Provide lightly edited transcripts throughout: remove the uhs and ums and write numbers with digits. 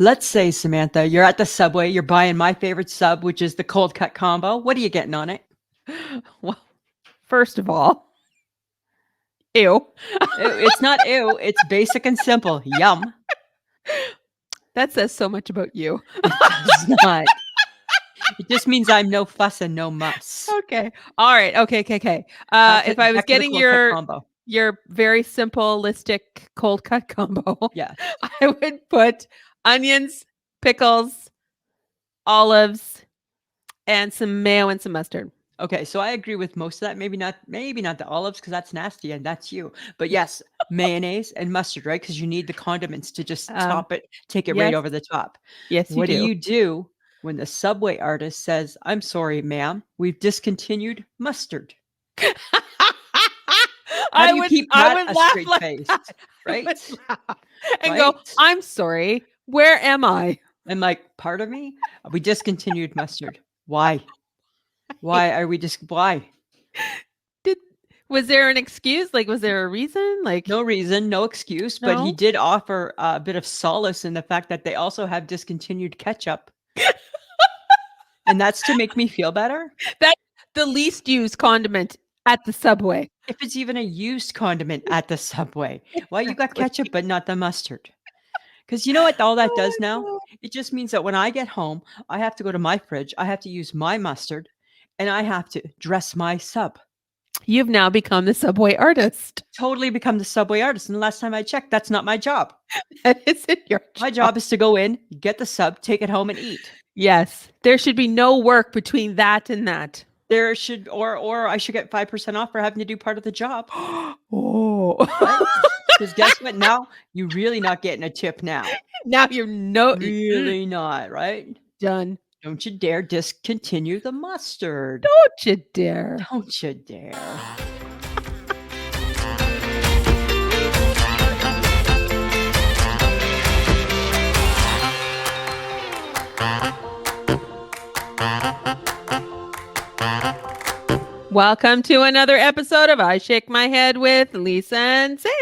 Let's say, Samantha, you're at the Subway. You're buying my favorite sub, which is the cold cut combo. What are you getting on it? Well, first of all, ew. It's not ew. It's basic and simple. Yum. That says so much about you. It does not. It just means I'm no fuss and no muss. Okay. All right. Okay. If I was Back to the getting cold cut combo. your very simplistic cold cut combo, Yeah. I would put onions, pickles, olives, and some mayo and some mustard. Okay, so I agree with most of that. Maybe not the olives because that's nasty and that's you. But yes, mayonnaise and mustard, right? Because you need the condiments to just top it, take it right yes. over the top. Yes, What do do. you do when the Subway artist says, "I'm sorry, ma'am, we've discontinued mustard"? How do you keep that a straight face, right? And go, Right? I'm sorry, where am I? I'm like, pardon me? We discontinued mustard. Why? Why are we why? Was there an excuse? Like, was there a reason? Like, No reason, no excuse, but he No? did offer a bit of solace in the fact that they also have discontinued ketchup. And that's to make me feel better? That's the least used condiment at the Subway. If it's even a used condiment at the Subway, why you got ketchup but not the mustard? Because you know what all that does now? God. It just means that when I get home, I have to go to my fridge, I have to use my mustard, and I have to dress my sub. You've now become the Subway artist. Totally become the Subway artist. And the last time I checked, that's not my job. That isn't your job. My job is to go in, get the sub, take it home, and eat. Yes. There should be no work between that and that. There should, or I should get 5% off for having to do part of the job. Oh. Because guess what? Now you're really not getting a tip now. Now you're Really not, right? done. Don't you dare discontinue the mustard. Don't you dare. Don't you dare. Welcome to another episode of I Shake My Head with Lisa and Sam.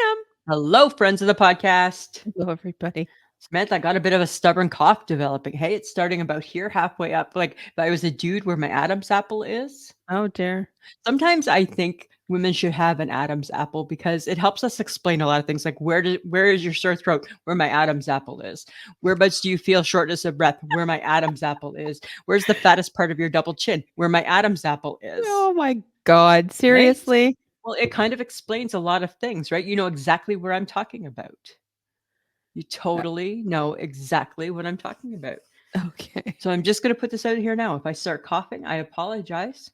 Hello, friends of the podcast. Hello, everybody. Samantha, I got a bit of a stubborn cough developing. Hey, it's starting about here, halfway up. Like if I was a dude, where my Adam's apple is. Oh, dear. Sometimes I think women should have an Adam's apple because it helps us explain a lot of things. Like where is your sore throat? Where my Adam's apple is. Whereabouts do you feel shortness of breath? Where my Adam's apple is. Where's the fattest part of your double chin? Where my Adam's apple is. Oh, my God. Seriously? Right? Well, it kind of explains a lot of things, right? You know exactly where I'm talking about. You totally know exactly what I'm talking about. Okay. So I'm just going to put this out here now. If I start coughing, I apologize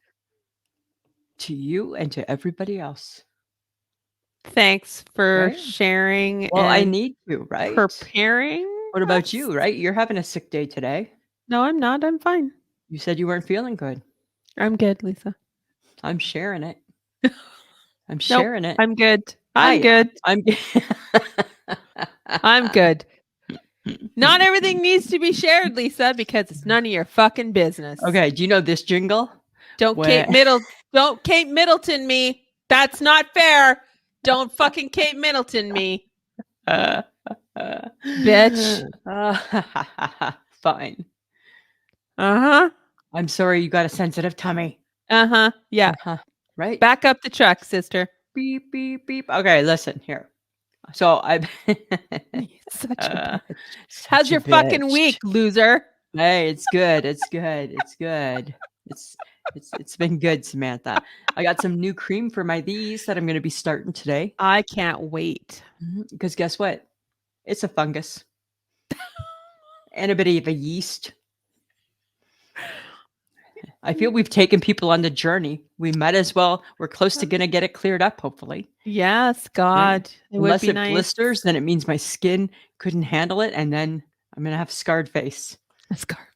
to you and to everybody else. Thanks for Right? sharing. Well, I and need to, right? preparing. What about you, right? You're having a sick day today. No, I'm not. I'm fine. You said you weren't feeling good. I'm good, Lisa. I'm sharing it. I'm sharing it. I'm good. I'm good. I'm I'm good. Not everything needs to be shared, Lisa, because it's none of your fucking business. Okay, do you know this jingle? Don't Kate Middleton me. That's not fair. Don't fucking Kate Middleton me. Bitch. Fine. Uh-huh. I'm sorry you got a sensitive tummy. Uh-huh. Yeah. Right? Back up the truck, sister. Beep, beep, beep. Okay, listen here. So I've Such a bitch. How's your fucking week, loser? Hey, it's good. It's good. It's good. It's been good, Samantha. I got some new cream for my these that I'm going to be starting today. I can't wait. Because guess what? It's a fungus. And a bit of a yeast. I feel we've taken people on the journey. We might as well. We're close to going to get it cleared up, hopefully. Yes, God. Yeah. Unless it blisters, then it means my skin couldn't handle it. And then I'm going to have a scarred face. A scar.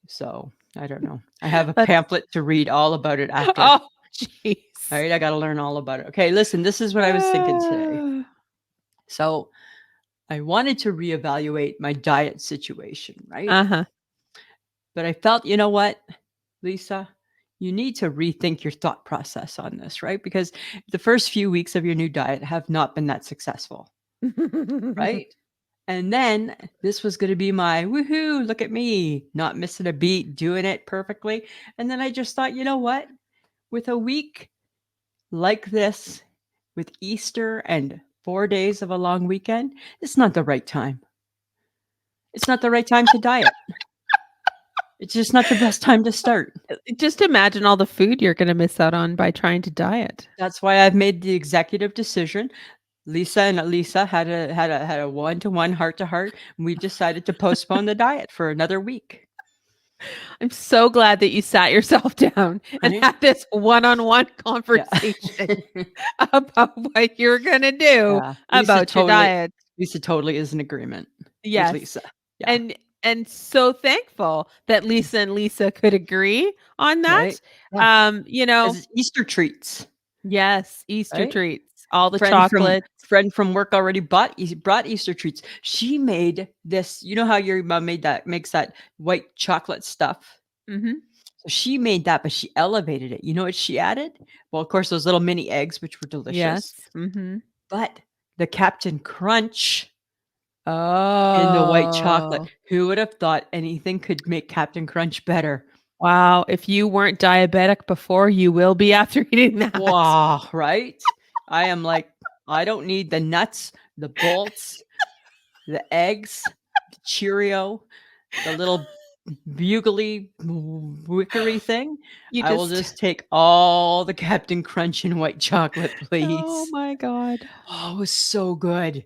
So I don't know. I have a pamphlet to read all about it after. Oh, jeez. All right. I got to learn all about it. Okay. Listen, this is what I was thinking today. So I wanted to reevaluate my diet situation, right? Uh-huh. But I felt, you know what, Lisa, you need to rethink your thought process on this, right? Because the first few weeks of your new diet have not been that successful, right? And then this was going to be my woohoo, look at me, not missing a beat, doing it perfectly. And then I just thought, you know what? With a week like this, with Easter and 4 days of a long weekend, it's not the right time. It's not the right time to diet. It's just not the best time to start. Just imagine all the food you're going to miss out on by trying to diet. That's why I've made the executive decision. Lisa and Lisa had a one-to-one, heart-to-heart, and we've decided to postpone the diet for another week. I'm so glad that you sat yourself down and Right? had this one-on-one conversation about what you're going to do Yeah. about your diet. Lisa totally is in agreement with Yes. Lisa. Yeah. And so thankful that Lisa and Lisa could agree on that. Right? Yeah. You know, 'Cause it's Easter treats. yes, Easter Right? treats, all the Friend chocolates. friend from work already brought Easter treats. She made this, you know how your mom makes that white chocolate stuff? Mhm. So she made that, but she elevated it. You know what she added? Well, of course, those little mini eggs, which were delicious. Yes. Mhm. But the Captain Crunch in the white chocolate. Oh. Who would have thought anything could make Captain Crunch better? Wow, if you weren't diabetic before, you will be after eating that. Wow, right? I am like, I don't need the nuts, the bolts, the eggs, the Cheerio, the little bugly wickery thing. You I will just take all the Captain Crunch and white chocolate, Oh please. my god. Oh, it was so good.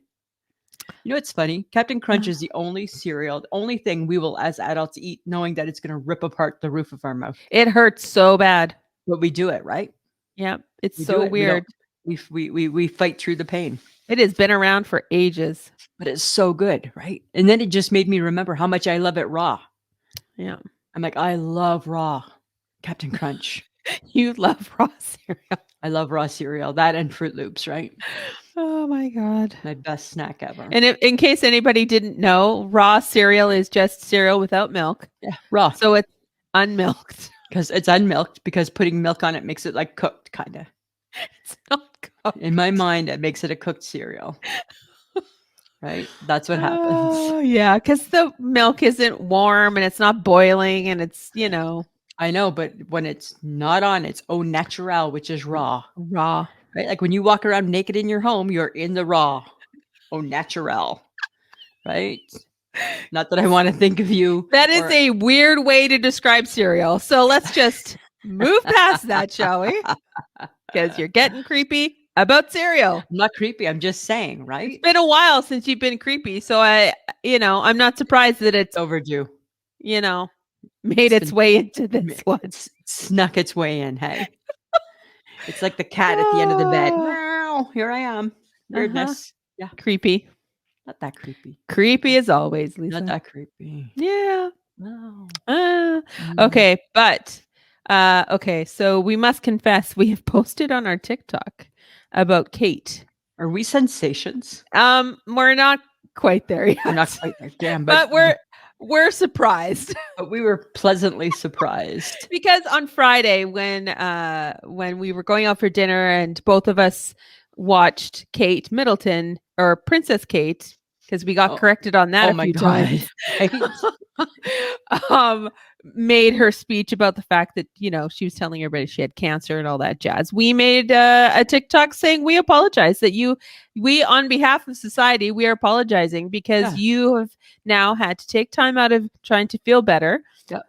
You know what's funny? Captain Crunch is the only cereal, the only thing we will as adults eat knowing that it's going to rip apart the roof of our mouth. It hurts so bad. But we do it, right? Yeah, it's We do so it. We don't weird. we fight through the pain. It has been around for ages. But it's so good, right? And then it just made me remember how much I love it raw. Yeah. I'm like, I love raw Captain Crunch. You love raw cereal. I love raw cereal. That and Fruit Loops, right? Oh my god. My best snack ever. And if, in case anybody didn't know, raw cereal is just cereal without milk. Yeah, raw. So it's unmilked. Because it's unmilked, because putting milk on it makes it like cooked, kind of. It's not cooked. In my mind, it makes it a cooked cereal. Right? That's what happens. Oh, yeah, because the milk isn't warm and it's not boiling and it's, you know. I know, but when it's not on, it's au naturel, which is raw. Raw. Right? Like when you walk around naked in your home, you're in the raw. Au naturel. Right? Not that I want to think of you. That is a weird way to describe cereal. So let's just move past that, shall we? Because you're getting creepy about cereal. I'm not creepy. I'm just saying, right? It's been a while since you've been creepy. So I'm not surprised that it's overdue. Made its way into this one. It's snuck its way in. Hey, it's like the cat at the end of the bed. Wow, here I am. Weirdness. Yeah. Creepy. Not that creepy. Creepy as always, Lisa. Not that creepy. Yeah. No. Okay, but okay, so we must confess we have posted on our TikTok about Kate. Are we sensations? We're not quite there yet. We're not quite there. Damn, but we're surprised. But we were pleasantly surprised. Because on Friday when we were going out for dinner and both of us watched Kate Middleton or Princess Kate, because we got corrected on that a few times. Made her speech about the fact that, she was telling everybody she had cancer and all that jazz. We made a TikTok saying we apologize that we on behalf of society, we are apologizing because you have now had to take time out of trying to feel better,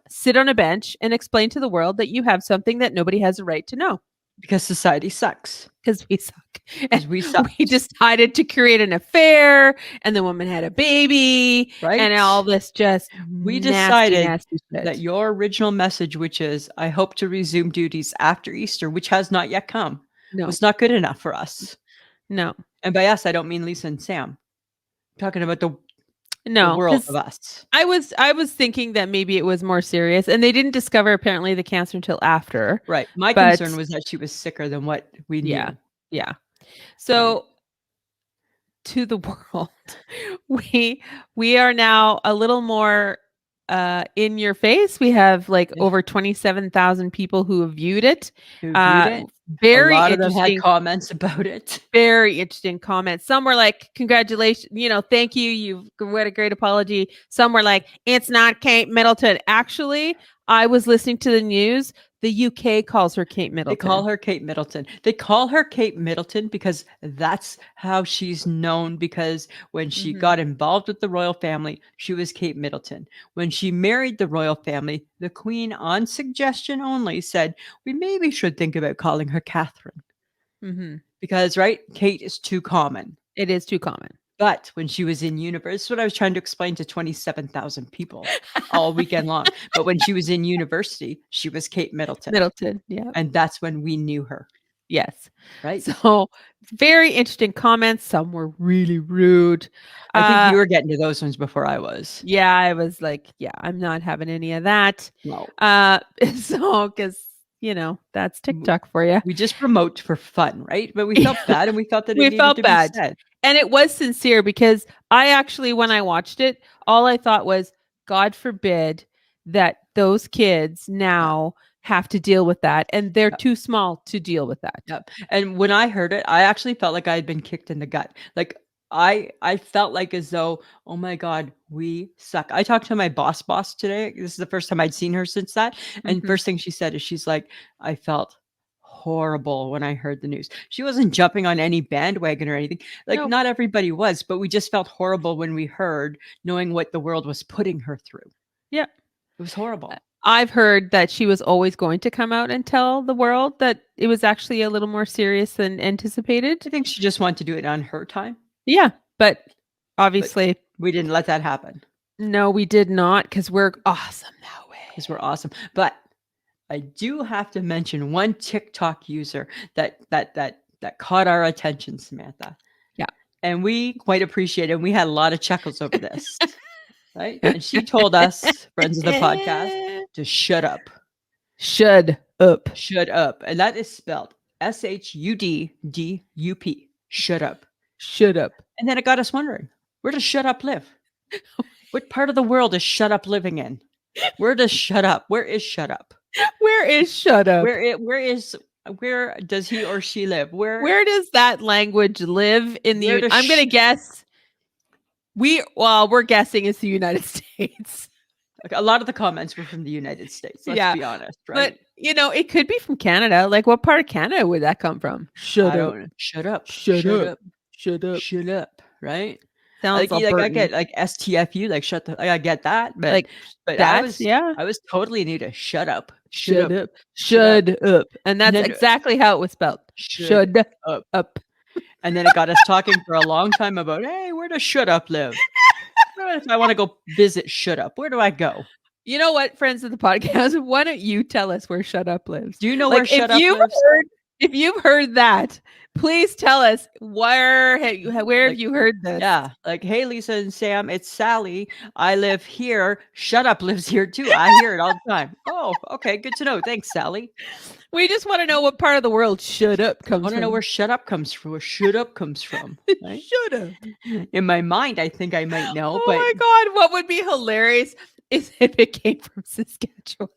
sit on a bench and explain to the world that you have something that nobody has a right to know. Because society sucks. Because we suck. Because we suck. We decided to create an affair, and the woman had a baby, right? And all this we decided that your original message, which is "I hope to resume duties after Easter," which has not yet come, was not good enough for us. No, and by us, I don't mean Lisa and Sam. I'm talking about the world of us. I was thinking that maybe it was more serious, and they didn't discover apparently the cancer until after. Right. My concern was that she was sicker than what we knew. Yeah. So to the world, we are now a little more in your face. We have over 27,000 people who have viewed it. A Very lot of them had interesting. comments about it. Very interesting comments. Some were like, congratulations, thank you. What a great apology. Some were like, it's not Kate Middleton. Actually, I was listening to the news. The UK calls her Kate They call Middleton. her Kate Middleton. They call her Kate Middleton because that's how she's known, because when she Mhm. got involved with the royal family, she was Kate Middleton. When she married the royal family, the Queen, on suggestion only, said, we maybe should think about calling her Catherine. Mhm. Because, right, Kate is too common. It is too common. But when she was in university, this is what I was trying to explain to 27,000 people all weekend long. But when she was in university, she was Kate Middleton. Middleton. Yeah. And that's when we knew her, Yes. right? So very interesting comments. Some were really rude. I think you were getting to those ones before I was. Yeah, I was like, yeah, I'm not having any of that. No. So because that's TikTok for you. We just promote for fun, right? But we felt bad, and we felt that it We needed felt to be bad. said. And it was sincere because I actually, when I watched it, all I thought was, God forbid that those kids now have to deal with that. And they're too small to deal with that. Yep. And when I heard it, I actually felt like I had been kicked in the gut. Like I felt like as though, oh my God, we suck. I talked to my boss today. This is the first time I'd seen her since that. And Mhm. first thing she said is she's like, I felt horrible when I heard the news. She wasn't jumping on any bandwagon or anything. Like Nope. not everybody was, but we just felt horrible when we heard, knowing what the world was putting her through. Yeah. It was horrible. I've heard that she was always going to come out and tell the world that it was actually a little more serious than anticipated. I think she just wanted to do it on her time. Yeah, but obviously, We didn't let that happen. no, we did not, because we're awesome that way. Because we're awesome. But I do have to mention one TikTok user that caught our attention, Samantha. Yeah. And we quite appreciate it. And we had a lot of chuckles over this. Right? And she told us, friends of the podcast, to shut up. Shut up. Shut up. And that is spelled SHUDDUP. Shut up. Shut up. And then it got us wondering, where does shut up live? What part of the world is shut up living in? Where does shut up? Where is shut up? Where is shut up? Where does he or she live? Where does that language live in the I'm going to guess we're guessing it's the United States. A lot of the comments were from the United States. Let's be honest, right? But it could be from Canada. Like, what part of Canada would that come from? Shut up. Shut up. Shut up. Shut up. Shut up. Right? Sounds like I get like STFU, like shut the. I get that, but like, but I was totally new to shut up. Shut up. Shut up. And that's exactly how it was spelled. Shut up. And then it got us talking for a long time about, hey, where does shut up live? If I want to go visit shut up, where do I go? You know what, friends of the podcast? Why don't you tell us where shut up lives? Do you know where shut up lives? If you've heard that, please tell us where have you heard this? Yeah, like, hey, Lisa and Sam, it's Sally. I live here. Shut up lives here too. I hear it all the time. Oh, okay, good to know. Thanks, Sally. We just want to know what part of the world shut up comes from. I want to know where shut up comes from. Where shut up comes from. Right? Shut up. In my mind, I think I might know. Oh but my God, what would be hilarious is if it came from Saskatchewan.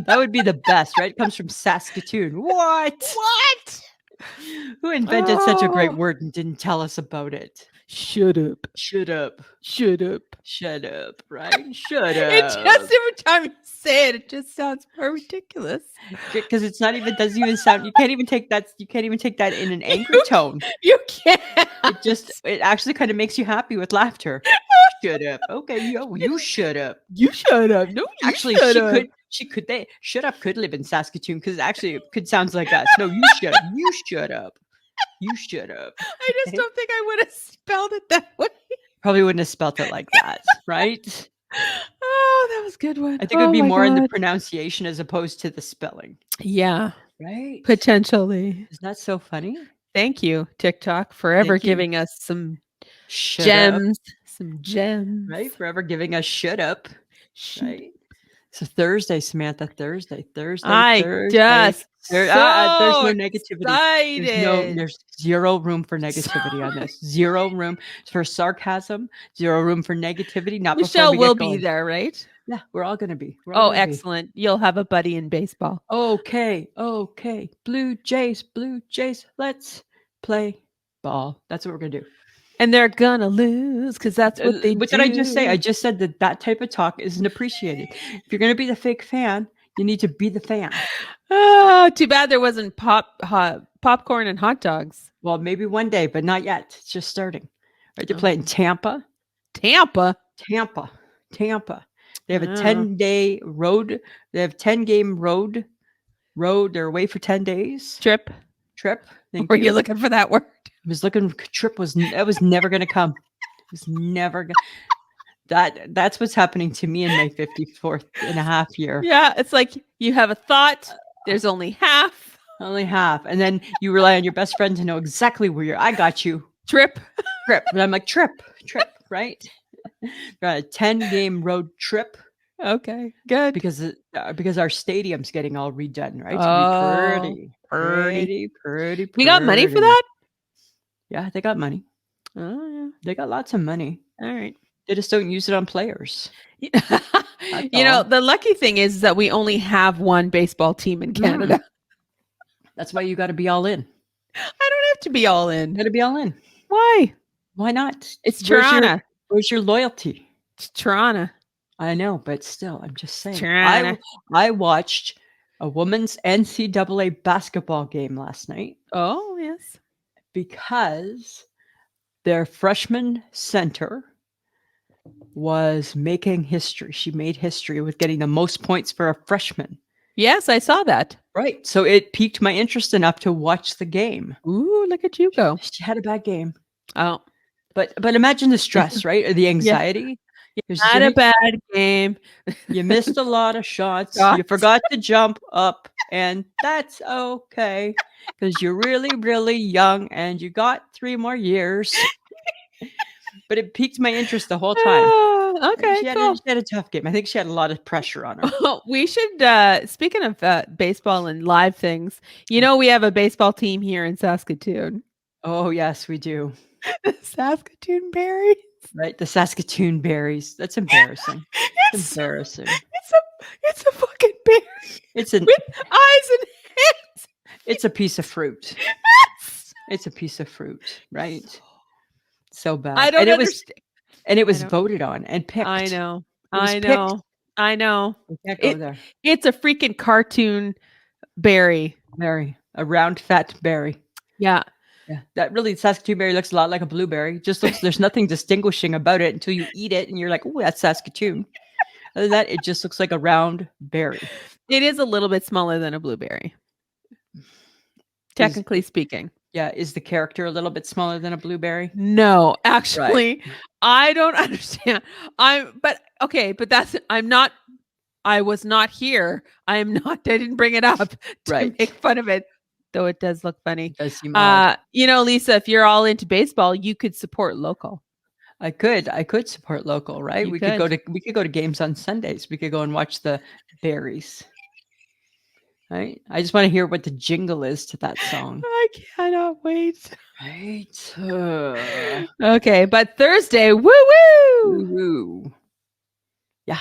That would be the best, right? It comes from Saskatoon. What? Who invented such a great word and didn't tell us about it? Shut up. Shut up. Shut up. Shut up, right? Shut up. It just, every time you say it just sounds more ridiculous. Because it's not even, doesn't even sound, you can't even take that in an angry tone. You can't. It actually kind of makes you happy with laughter. Shut up. Okay, you shut up. You shut up. No, you actually, shut up could live in Saskatoon, because actually it could sound like us. No, you shut up. You shut up. You shut up. I just don't think I would have spelled it that way. Probably wouldn't have spelled it like that, right? Oh, that was a good one. I think it would be more in the pronunciation as opposed to the spelling. Yeah. Right? Potentially. Isn't that so funny? Thank you, TikTok, forever giving us some gems. Some gems. Right? Forever giving us shut up. Right? So Thursday, Samantha, Thursday. I just There's so no negativity. excited. There's zero room for negativity on this. Zero room for sarcasm. Zero room for negativity. Not before Michelle we will get be going. there, right? Yeah, we're all gonna be. We're all Oh, gonna be. excellent. You'll have a buddy in baseball. Okay. Blue Jays. Let's play ball. That's what we're gonna do. And they're gonna lose because that's what they What do. did I just say? I just said that type of talk isn't appreciated. If you're gonna be the fake fan, you need to be the fan. Oh, too bad there wasn't popcorn and hot dogs. Well, maybe one day, but not yet. It's just starting. Right? They're Oh. playing Tampa. Tampa. They have a Oh. 10-day road. They have 10-game road. They're away for 10 days. Trip. Thank Were you. you looking for that word? I was looking. Trip was never going to come. It was never going. That's what's happening to me in my 54th and a half year. Yeah, it's like you have a thought. There's only half. Only half, and then you rely on your best friend to know exactly where you're. I got you. Trip. And I'm like trip, right? We're on a 10-game road trip. Okay, good. Because our stadium's getting all redone, right? Oh, So pretty. We got money for that? Yeah, they got money. Oh, They got lots of money. yeah. All right. They just don't use it on players. You know, the lucky thing is that we only have one baseball team in Canada. That's why you got to be all in. I don't have to be all in. You got to be all in. Why? Why not? It's Toronto. Where's your loyalty? It's Toronto. I know, but still, I'm just saying. Toronto. I watched a women's NCAA basketball game last night. Oh, yes. Because their freshman center was making history. She made history with getting the most points for a freshman. Yes, I saw that. Right. So it piqued my interest enough to watch the game. Ooh, look at you go. She had a bad game. Oh. But imagine the stress, right? Or the anxiety. You had a bad game. You missed a lot of shots. You forgot to jump up. And that's okay. Because you're really, really young and you got 3 more years. But it piqued my interest the whole time. Okay, She had a tough game. I think she had a lot of pressure on her. We should, speaking of baseball and live things, you know, we have a baseball team here in Saskatoon. Oh, yes, we do. Saskatoon Berries. Right, the Saskatoon Berries. That's embarrassing. It's embarrassing. It's a fucking berry. With eyes and hands. It's a piece of fruit. It's a piece of fruit, right? So bad. I don't understand. It was voted on and picked. I know. We I can't go there. It's a freaking cartoon berry. A round, fat berry. Yeah. Yeah. That really, Saskatoon berry looks a lot like a blueberry. Just looks, there's nothing distinguishing about it until you eat it and you're like, oh, that's Saskatoon. Other than that, it just looks like a round berry. It is a little bit smaller than a blueberry. Technically speaking. Yeah. Is the character a little bit smaller than a blueberry? No, actually, right. I don't understand. I was not here. I didn't bring it up to make fun of it. Though it does look funny. It does seem odd. You know, Lisa, if you're all into baseball, you could support local. I could support local, right? We could go to games on Sundays. We could go and watch the Berries. Right? I just want to hear what the jingle is to that song. I cannot wait. Right. Okay, but Thursday, woo! Yeah.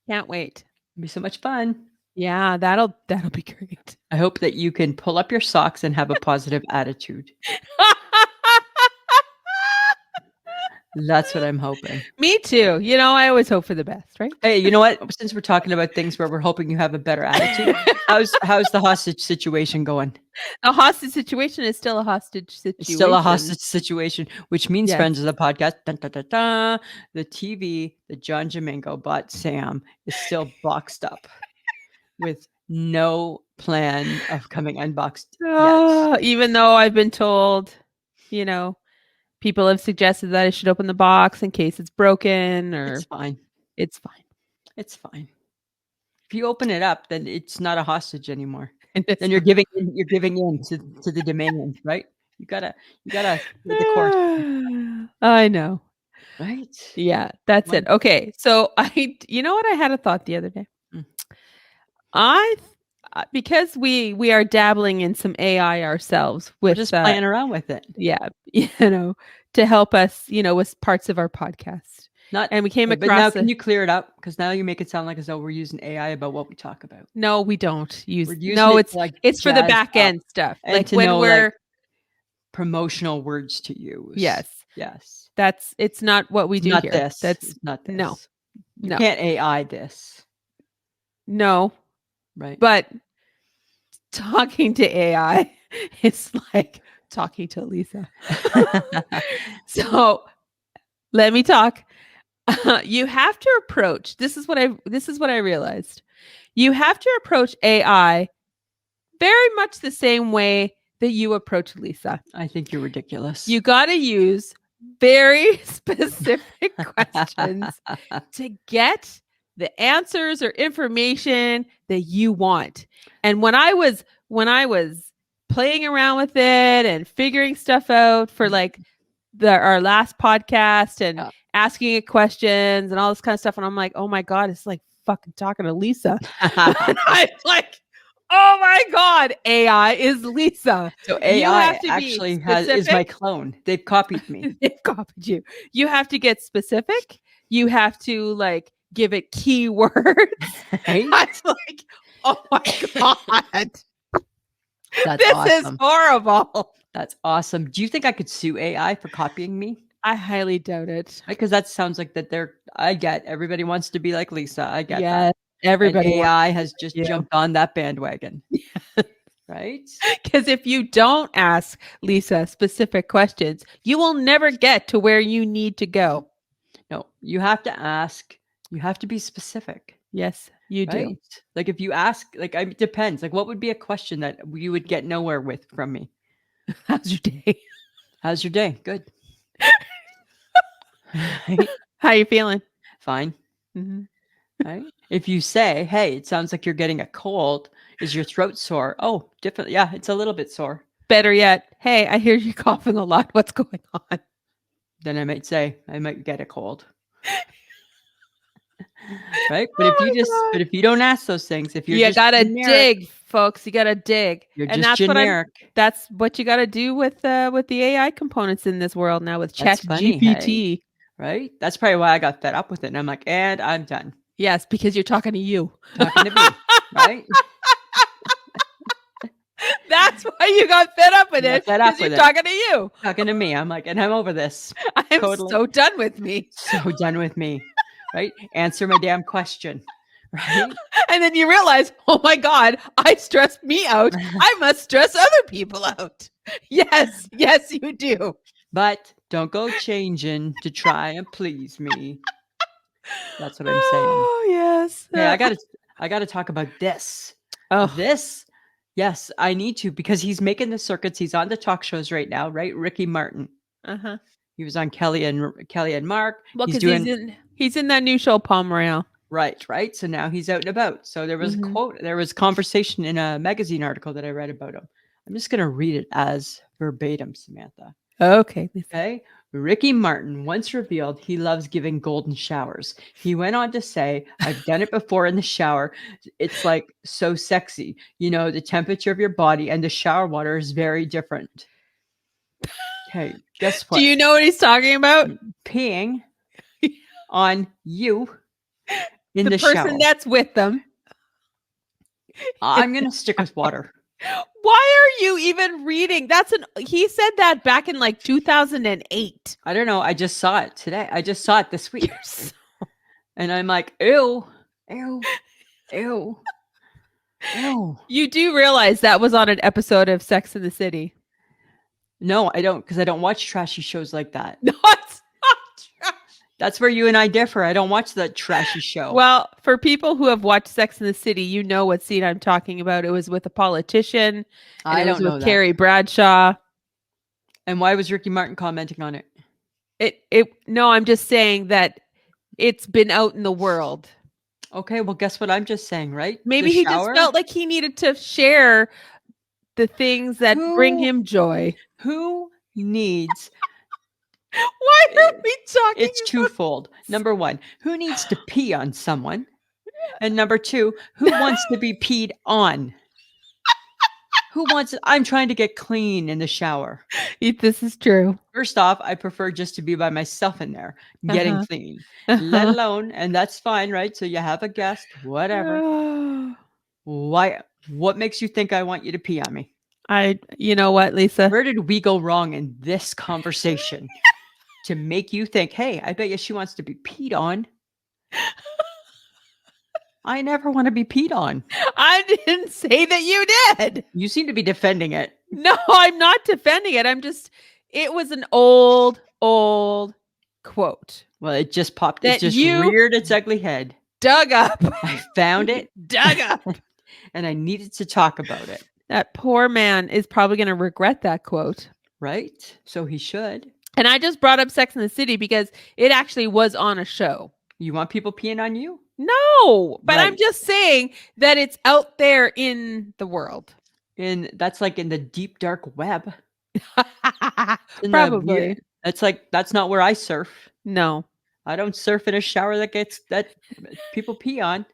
Can't wait. It'll be so much fun. Yeah, that'll be great. I hope that you can pull up your socks and have a positive attitude. That's what I'm hoping. Me too. You know, I always hope for the best, right? Hey, you know what? Since we're talking about things where we're hoping you have a better attitude, how's the hostage situation going? A hostage situation is still a hostage situation. It's still a hostage situation, which means, friends of the podcast, the TV that John Jamingo bought Sam is still boxed up with no plan of coming unboxed yet. Even though I've been told, you know, people have suggested that I should open the box in case it's broken or it's fine. It's fine. It's fine. If you open it up, then it's not a hostage anymore. Then you're giving in to the dominion, right? You gotta get the course. I know. Right. Yeah, that's it. Okay. So you know what? I had a thought the other day. Because we are dabbling in some AI ourselves We're with just playing around with it. yeah, to help us, with parts of our podcast. Not, And we came but now across can you clear it up? Because now you make it sound like as though we're using AI about what we talk about. No, we don't use. We're using No, it to, like, it's for the jazz back up end stuff. and Like to when know, we're like, promotional words to use. yes, Yes. it's not what we It's do not here. this. That's It's not this. no, You no, can't AI this, no. right? But talking to AI is like talking to Lisa. So let me talk. You have to approach. This is what I realized. You have to approach AI very much the same way that you approach Lisa. I think you're ridiculous. You got to use very specific questions to get the answers or information that you want. And when I was playing around with it and figuring stuff out for like our last podcast and asking it questions and all this kind of stuff, and I'm like, oh my God, it's like fucking talking to Lisa. And I'm like, oh my God, AI is Lisa. So AI actually is my clone. They've copied me. They've copied you. You have to get specific. You have to like give it keywords. Right? I'm like, oh my God. This awesome. Is horrible. That's awesome. Do you think I could sue AI for copying me? I highly doubt it. Because that sounds like that everybody wants to be like Lisa. I get that. Everybody. And AI has just jumped on that bandwagon. Right? Because if you don't ask Lisa specific questions, you will never get to where you need to go. No, you have to ask. You have to be specific. Yes, you do. Right? Like if you ask, like it depends. Like what would be a question that you would get nowhere with from me? How's your day? How's your day? Good. How you feeling? Fine. Mm-hmm. Right? If you say, hey, it sounds like you're getting a cold. Is your throat sore? Oh, different. Yeah, it's a little bit sore. Better yet, hey, I hear you coughing a lot. What's going on? Then I might say, I might get a cold. Right? But if you don't ask those things, if you gotta dig, folks, you gotta dig. You're just generic. That's what you gotta do with the AI components in this world now with ChatGPT. Hey? Right? That's probably why I got fed up with it. And I'm like, and I'm done. Yes, because you're talking to you. Talking to me. Right? That's why you got fed up with it. Because you're talking to you. Talking to me. I'm like, and I'm over this. I'm so done with me. So done with me. Right? Answer my damn question. Right? And then you realize, oh my God, I stressed me out. I must stress other people out. Yes, you do. But don't go changing to try and please me. That's what I'm saying. Oh, yes. Hey, I gotta talk about this. Oh, this. Yes, I need to because he's making the circuits. He's on the talk shows right now, right? Ricky Martin. Uh-huh. He was on Kelly and Mark. Well, he's in that new show, Palm Royale. Right. So now he's out and about. So there was a quote, there was conversation in a magazine article that I read about him. I'm just gonna read it as verbatim, Samantha. Okay. Ricky Martin once revealed he loves giving golden showers. He went on to say, I've done it before in the shower. It's like so sexy. You know, the temperature of your body and the shower water is very different. Okay, guess what? Do you know what he's talking about? Peeing on you in the person shower. That's with them. I'm going to stick with water. Why are you even reading? He said that back in like 2008. I don't know. I just saw it today. I just saw it this week. And I'm like, ew. You do realize that was on an episode of Sex and the City. No, I don't, because I don't watch trashy shows like that. No, it's not trash. That's where you and I differ. I don't watch that trashy show. Well, for people who have watched Sex and the City, you know what scene I'm talking about. It was with a politician. And it was with Carrie Bradshaw. And why was Ricky Martin commenting on it? No, I'm just saying that it's been out in the world. Okay, well, guess what I'm just saying, right? Maybe he just felt like he needed to share the things that bring him joy. Who needs... Why are we talking? It's twofold. Number one, who needs to pee on someone? And number 2, who wants to be peed on? Who wants I'm trying to get clean in the shower. This is true. First off, I prefer just to be by myself in there getting Uh-huh. clean, let alone, and that's fine, right? So you have a guest, whatever. Why? What makes you think I want you to pee on me? You know what, Lisa? Where did we go wrong in this conversation to make you think, hey, I bet you she wants to be peed on? I never want to be peed on. I didn't say that you did. You seem to be defending it. No, I'm not defending it. It was an old quote Well, it just popped. that It just you reared its ugly head. dug up. I found it, Dug up. and I needed to talk about it. That poor man is probably going to regret that quote. Right? So he should. And I just brought up Sex in the City because it actually was on a show. You want people peeing on you? No, but I'm Right. just saying that it's out there in the world. And that's like in the deep dark web. In the Probably. weird- It's like that's not where I surf. No. I don't surf in a shower that people pee on.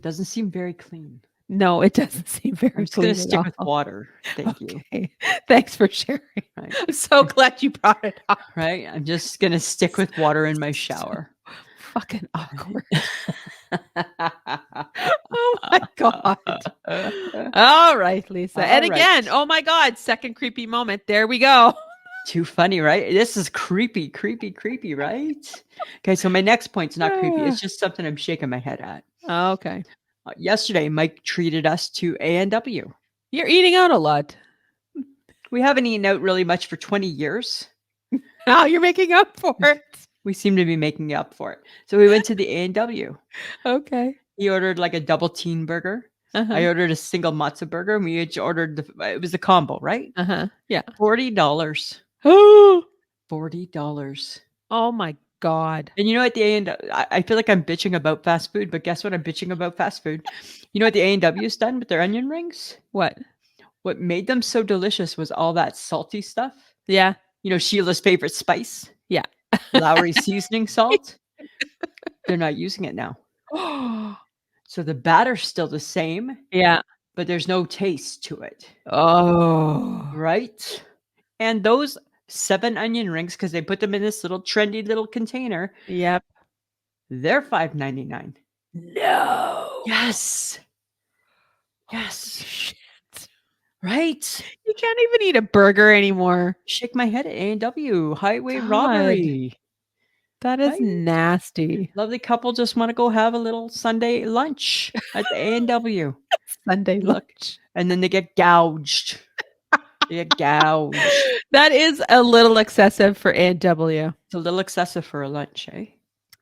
Doesn't seem very clean. No, it doesn't seem very I'm just clean gonna at stick with all. water. Thank you. Okay. Thanks for sharing. Right. I'm so glad you brought it up. Right. I'm just gonna stick with water in my shower. Fucking awkward. Oh my God. All right, Lisa. And All right. again, oh my God, second creepy moment. There we go. Too funny, right? This is creepy, right? Okay, so my next point's not creepy. It's just something I'm shaking my head at. Okay. Yesterday, Mike treated us to A&W. You're eating out a lot. We haven't eaten out really much for 20 years. Now you're making up for it. We seem to be making up for it. So we went to the A&W. Okay. He ordered like a double teen burger. Uh-huh. I ordered a single matzo burger. And we each ordered it was a combo, right? Uh-huh. Yeah. $40. Oh $40. my God. And you know, at the A&W, I feel like I'm bitching about fast food, but guess what? I'm bitching about fast food. You know what the A&W's done with their onion rings? What? What made them so delicious was all that salty stuff. Yeah. You know, Sheila's favorite spice. Yeah. Lowry seasoning salt. They're not using it now. So the batter's still the same, Yeah. but there's no taste to it. Oh. Right? And those 7 onion rings, because they put them in this little trendy little container, Yep. they're $5.99. No. Yes. Yes. Shit. Right? You can't even eat a burger anymore. Shake my head at A&W. Highway God. robbery. That is Right? nasty. Lovely couple just want to go have a little Sunday lunch at the A&W. Sunday Look. lunch. And then they get gouged. They get gouged. That is a little excessive for A&W. It's a little excessive for a lunch, eh?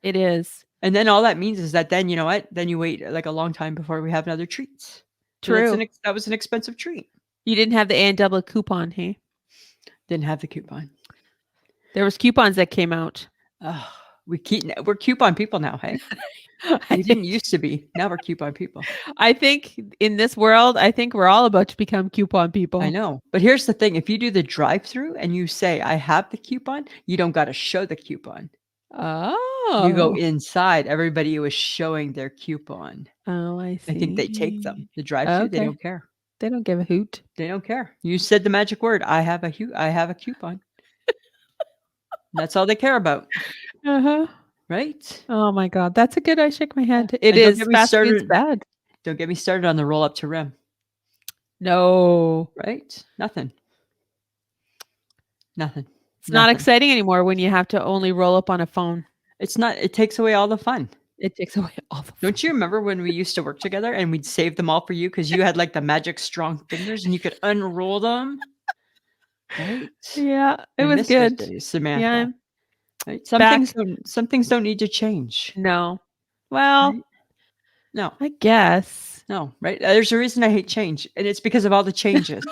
It is. And then all that means is that then, you know what? Then you wait like a long time before we have another treats. So True. that was an expensive treat. You didn't have the A&W coupon, hey? Didn't have the coupon. There was coupons that came out. Oh, we're coupon people now, hey? We didn't used to be. Now we're coupon people. I think in this world, I think we're all about to become coupon people. I know. But here's the thing. If you do the drive-through and you say, I have the coupon, you don't got to show the coupon. Oh. You go inside. Everybody was showing their coupon. Oh, I see. I think they take them. The drive-through, they Okay. don't care. They don't give a hoot. They don't care. You said the magic word. I have a coupon. That's all they care about. Uh-huh. Right? Oh my God. That's a good I shake my head. It And don't is. get me Fast food's started- bad. Don't get me started on the roll up to rim. No. Right? Nothing. It's not exciting anymore when you have to only roll up on a phone. It's not. It takes away all the fun. It takes away all the fun. Don't you remember when we used to work together and we'd save them all for you because you had like the magic strong fingers and you could unroll them? Right? Yeah, it I was miss those good. days, Samantha. Yeah. Right? Back- Some things don't need to change. No. Well, Right? No. I guess. No, right? There's a reason I hate change, and it's because of all the changes.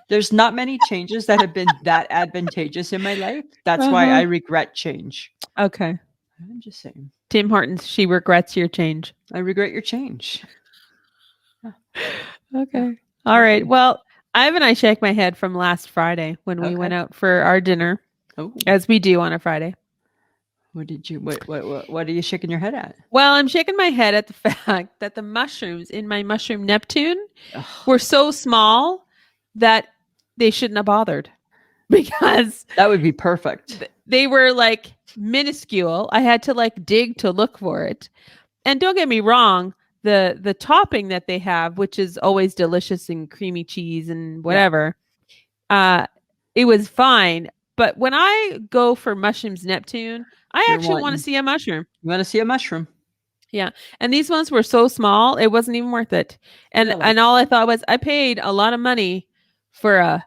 There's not many changes that have been that advantageous in my life. That's why I regret change. Okay. I'm just saying. Tim Hortons, she regrets your change. I regret your change. Okay. All right. Well, Ivan and I shake my head from last Friday when we went out for our dinner, Oh, as we do on a Friday. What are you shaking your head at? Well, I'm shaking my head at the fact that the mushrooms in my mushroom Neptune Ugh, were so small that they shouldn't have bothered because that would be perfect. they were like minuscule. I had to like dig to look for it. And don't get me wrong, the topping that they have, which is always delicious and creamy cheese and whatever, it was fine. But when I go for mushrooms Neptune, I You're actually want to wanting, see a mushroom. you want to see a mushroom? Yeah. And these ones were so small, it wasn't even worth it. And Really? and all I thought was I paid a lot of money for a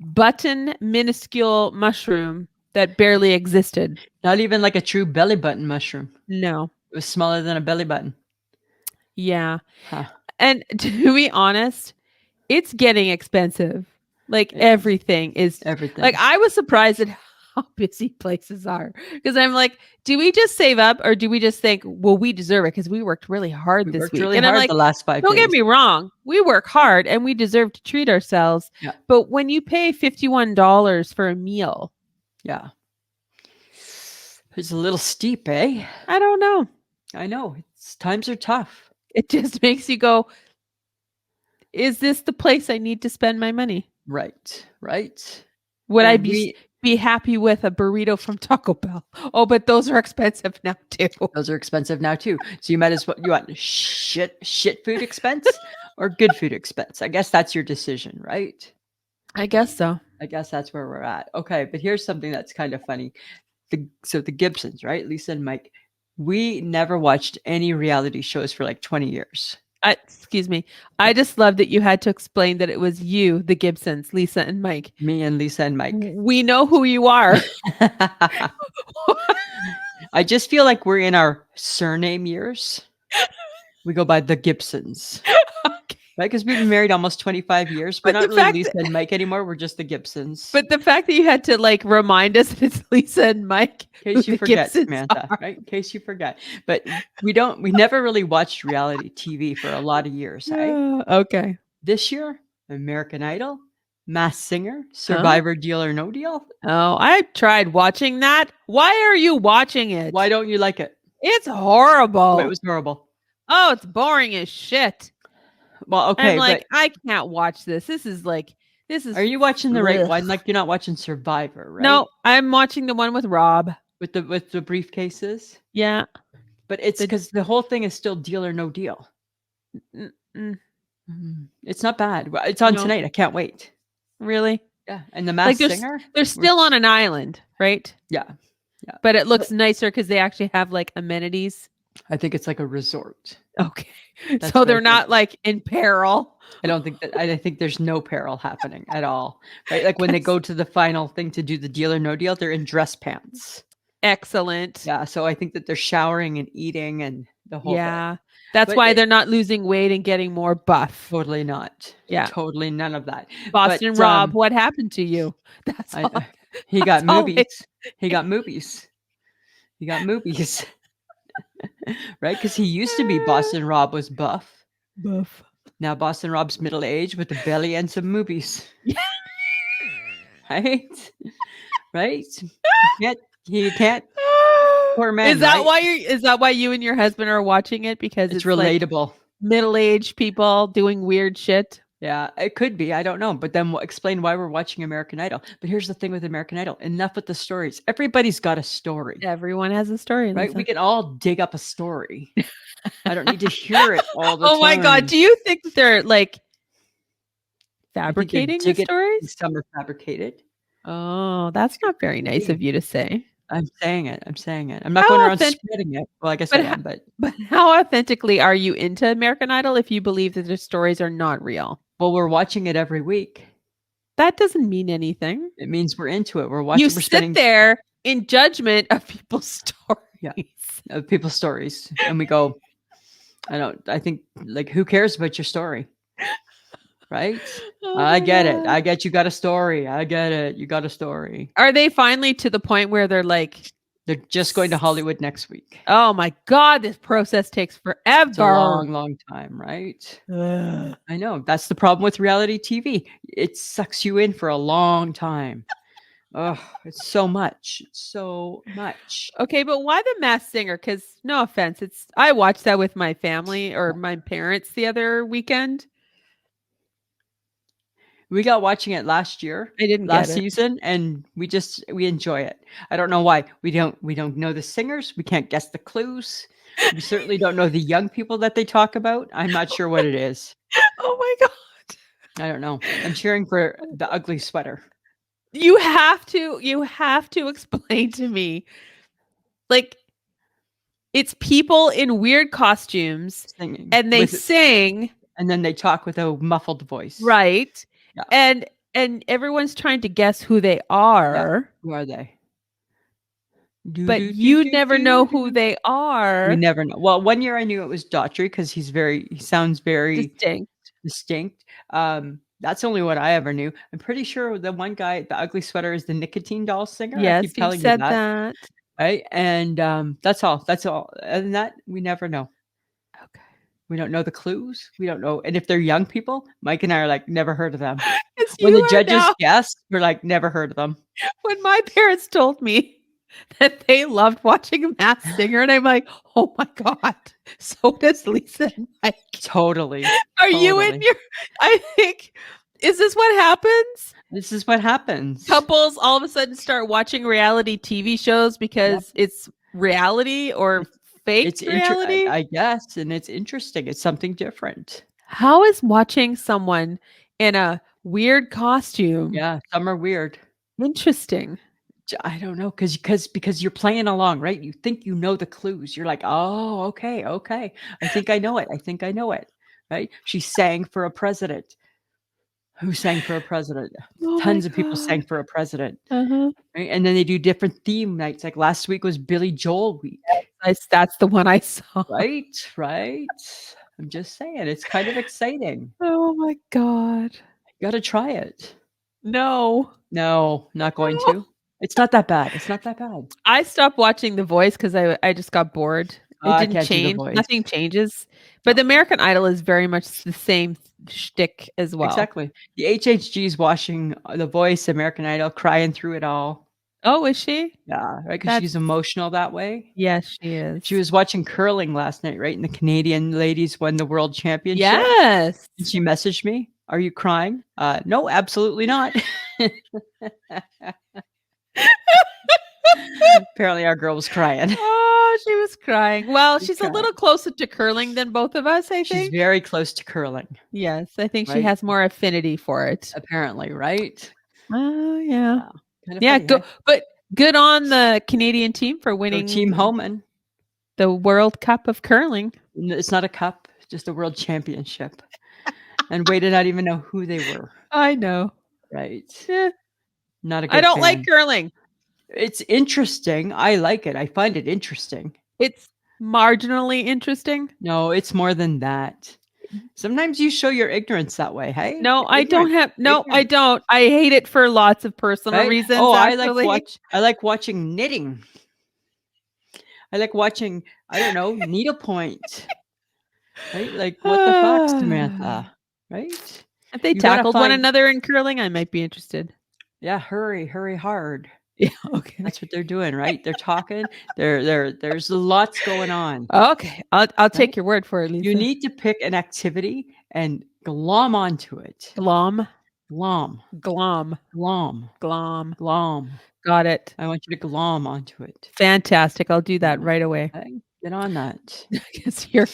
button minuscule mushroom that barely existed. Not even like a true belly button mushroom. No. It was smaller than a belly button. Yeah. Huh. And to be honest, it's getting expensive. Like everything is Everything. like I was surprised at how busy places are because I'm like, do we just save up or do we just think, well, we deserve it because we worked really hard We this worked week? really And I'm hard like, the last 5 don't days. get me wrong, we work hard and we deserve to treat ourselves. Yeah. But when you pay $51 for a meal, Yeah. It's a little steep, eh? I don't know. I know. Times are tough. It just makes you go, is this the place I need to spend my money? Right. Right. Would And I be happy with a burrito from Taco Bell? Oh, but those are expensive now too. Those are expensive now too. So you might as well, you want shit food expense or good food expense? I guess that's your decision, right? I guess so. I guess that's where we're at. Okay, but here's something that's kind of funny. So the Gibsons, right? Lisa and Mike, we never watched any reality shows for like 20 years. Excuse me. I just love that you had to explain that it was you, the Gibsons, Lisa and Mike. Me and Lisa and Mike. We know who you are. I just feel like we're in our surname years. We go by the Gibsons. Okay. Right? Because we've been married almost 25 years. We're But not the really fact Lisa and Mike anymore. We're just the Gibsons. But the fact that you had to like remind us that it's Lisa and Mike. In case who you the forget, Gibsons Samantha, are. right? In case you forget. But we never really watched reality TV for a lot of years, right? Okay. This year, American Idol, Masked Singer, Survivor Deal or No Deal. Oh, I tried watching that. Why are you watching it? Why don't you like it? It's horrible. It was horrible. Oh, it's boring as shit. Well, okay, I'm like, but I can't watch this. This is. are you watching the right Ugh. one? Like you're not watching Survivor, right? No, I'm watching the one with Rob. With the briefcases. Yeah. But it's because the whole thing is still Deal or No Deal. Mm-mm. It's not bad. It's on No. tonight. I can't wait. Really? Yeah, and the Masked Like Singer. they're still on an island, right? Yeah. But it looks nicer because they actually have like amenities. I think it's like a resort. Okay. That's So what I they're think. not like in peril. I don't think that. I think there's no peril happening at all. Right? Like when they go to the final thing to do the Deal or No Deal, they're in dress pants. Excellent. Yeah. So I think that they're showering and eating and the whole thing. That's But why they're not losing weight and getting more buff. Totally not. Yeah. Totally none of that. Boston But, Rob, what happened to you? That's all. he got all movies. He got movies. He got movies. Right? Because he used to be Boston Rob was buff. Buff. Now Boston Rob's middle aged with a belly and some movies. Right? Right? You can't poor man. Is that right? why is that why you and your husband are watching it? Because It's like relatable. middle-aged people doing weird shit. Yeah, it could be. I don't know. But then explain why we're watching American Idol. But here's the thing with American Idol. Enough with the stories. Everybody's got a story. Everyone has a story, Right? Lisa. We can all dig up a story. I don't need to hear it all the time. Oh my god, do you think that they're like I think they're fabricating the digging- stories? Some are fabricated. Oh, that's not very nice of you to say. I'm saying it. I'm not How going around authentic- spreading it. Well, I guess but I am, but But how authentically are you into American Idol if you believe that their stories are not real? well, we're watching it every week. That doesn't mean anything. It means we're into it. We're watching. You We're sit spending there in judgment of people's stories. Yeah. People's stories, and we go. I think like who cares about your story, right? Oh I my get it. God. I get you got a story. I get it. You got a story. Are they finally to the point where they're like, They're just going to Hollywood next week. oh my God, this process takes forever. It's a long, long time, right? Ugh. I know. That's the problem with reality TV. It sucks you in for a long time, Oh, it's so much. It's so much. Okay, but why the Masked Singer? Because no offense, I watched that with my family or my parents the other weekend. We got watching it last year, I didn't get last it. season, and we enjoy it. I don't know why. We don't know the singers. We can't guess the clues. We certainly don't know the young people that they talk about. I'm not sure what it is. Oh my god. I don't know. I'm cheering for the ugly sweater. You have to explain to me. Like, it's people in weird costumes Singing and they with sing, and then they talk with a muffled voice. right? Yeah. And everyone's trying to guess who they Yeah. are, Who are they? Do, but do, do, you do, never know do, who do. they We are. never know. Well, one year I knew it was Daughtry because he sounds very Distinct. distinct. That's only what I ever knew. I'm pretty sure the one guy, the ugly sweater, is the Nicotine Doll singer. I Yes, keep you've telling you said that, that. right? And that's all. That's all. Other than that, we never know. Okay. We don't know the clues. We don't know. And if they're young people, Mike and I are like, never heard of them. It's When you the are judges now. guess, we're like, never heard of them. When my parents told me that they loved watching a Masked Singer, and I'm like, oh my god, so does Lisa and Mike. Totally. Are you in Totally. your? I think, is this what happens? This is what happens. Couples all of a sudden start watching reality TV shows Yep. because it's reality or It's fake reality. I guess, and it's interesting. It's something different. How is watching someone in a weird costume Yeah, some are weird. interesting? I don't know, because you're playing along, right? You think you know the clues. You're like, "Oh, okay, okay. I think I know it. I think I know it." Right? She sang for a president. Who sang for a president? Oh my Tons of people god. sang for a president, Uh-huh. right? And then they do different theme nights. Like last week was Billy Joel week, That's the one I saw. right? Right? I'm just saying, it's kind of exciting. Oh my god. You gotta try it. No. No, not going No. to. It's not that bad. It's not that bad. I stopped watching The Voice because I just got bored. It I didn't can't do The change. Voice. Nothing changes. But No. the American Idol is very much the same shtick as well. Exactly. The HHG's watching The Voice, American Idol, crying through it all. Oh, is she? Yeah, right, 'cause That's she's emotional that way. yes, she is. She was watching curling last night, right? And the Canadian ladies won the world championship. Yes. And she messaged me, "Are you crying?" No, absolutely not. Apparently our girl was crying. Oh, she was crying. Well, She's she's a crying. little closer to curling than both of us, I She's think. very close to curling, Yes, I think she right? has more affinity for it. Apparently, right? Oh, yeah. Yeah. Kinda Yeah, funny, hey? but good on the Canadian team for Go winning Team Homan. the World Cup of curling. It's not a cup, it's just a world championship. And way to not even know who they were, I know. right? Eh, Not a I good don't like fan. curling. It's interesting. I like it. I find it interesting. It's marginally interesting. No, it's more than that. Sometimes you show your ignorance that way, hey? No, I don't Ignorant. have no, I Ignorant, don't. I hate it for lots of personal right? reasons, Oh, actually. I like watching knitting. I like watching, I don't know, needlepoint. Right? Like, what the fuck, Samantha? Right? If they You gotta tackled one find another in curling, I might be interested. yeah, hurry hard. Yeah, okay. That's what they're doing, right? They're talking. There's lots going on. Okay, I'll Right? take your word for it, Lisa. You need to pick an activity and glom onto it. glom, Glom, glom, glom, glom. glom. Got it. I want you to glom onto it. Fantastic. I'll do that right away. Okay? Get on that. Because you're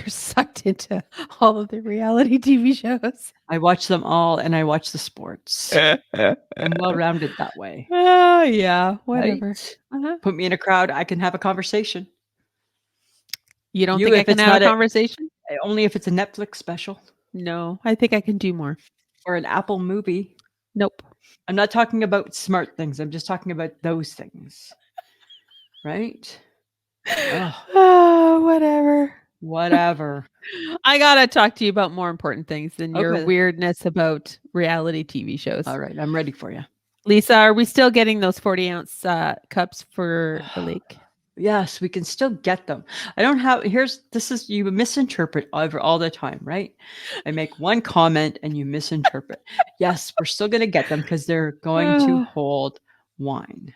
sucked into all of the reality TV shows. I watch them all and I watch the sports. I'm well rounded that way. Oh yeah, whatever. Right? Uh-huh. Put me in a crowd, I can have a conversation. You don't You, think I if can it's have not a conversation? only if it's a Netflix special No, I think I can do more. or an Apple movie. Nope. I'm not talking about smart things. I'm just talking about those things. Right? Ugh, Oh, whatever. whatever. I gotta talk to you about more important things than your Okay. weirdness about reality TV shows. All right. I'm ready for you. Lisa, are we still getting those 40-ounce cups for the lake? Yes, we can still get them. I don't have, you misinterpret all the time, right? I make one comment and you misinterpret. Yes, we're still going to get them because they're going to hold wine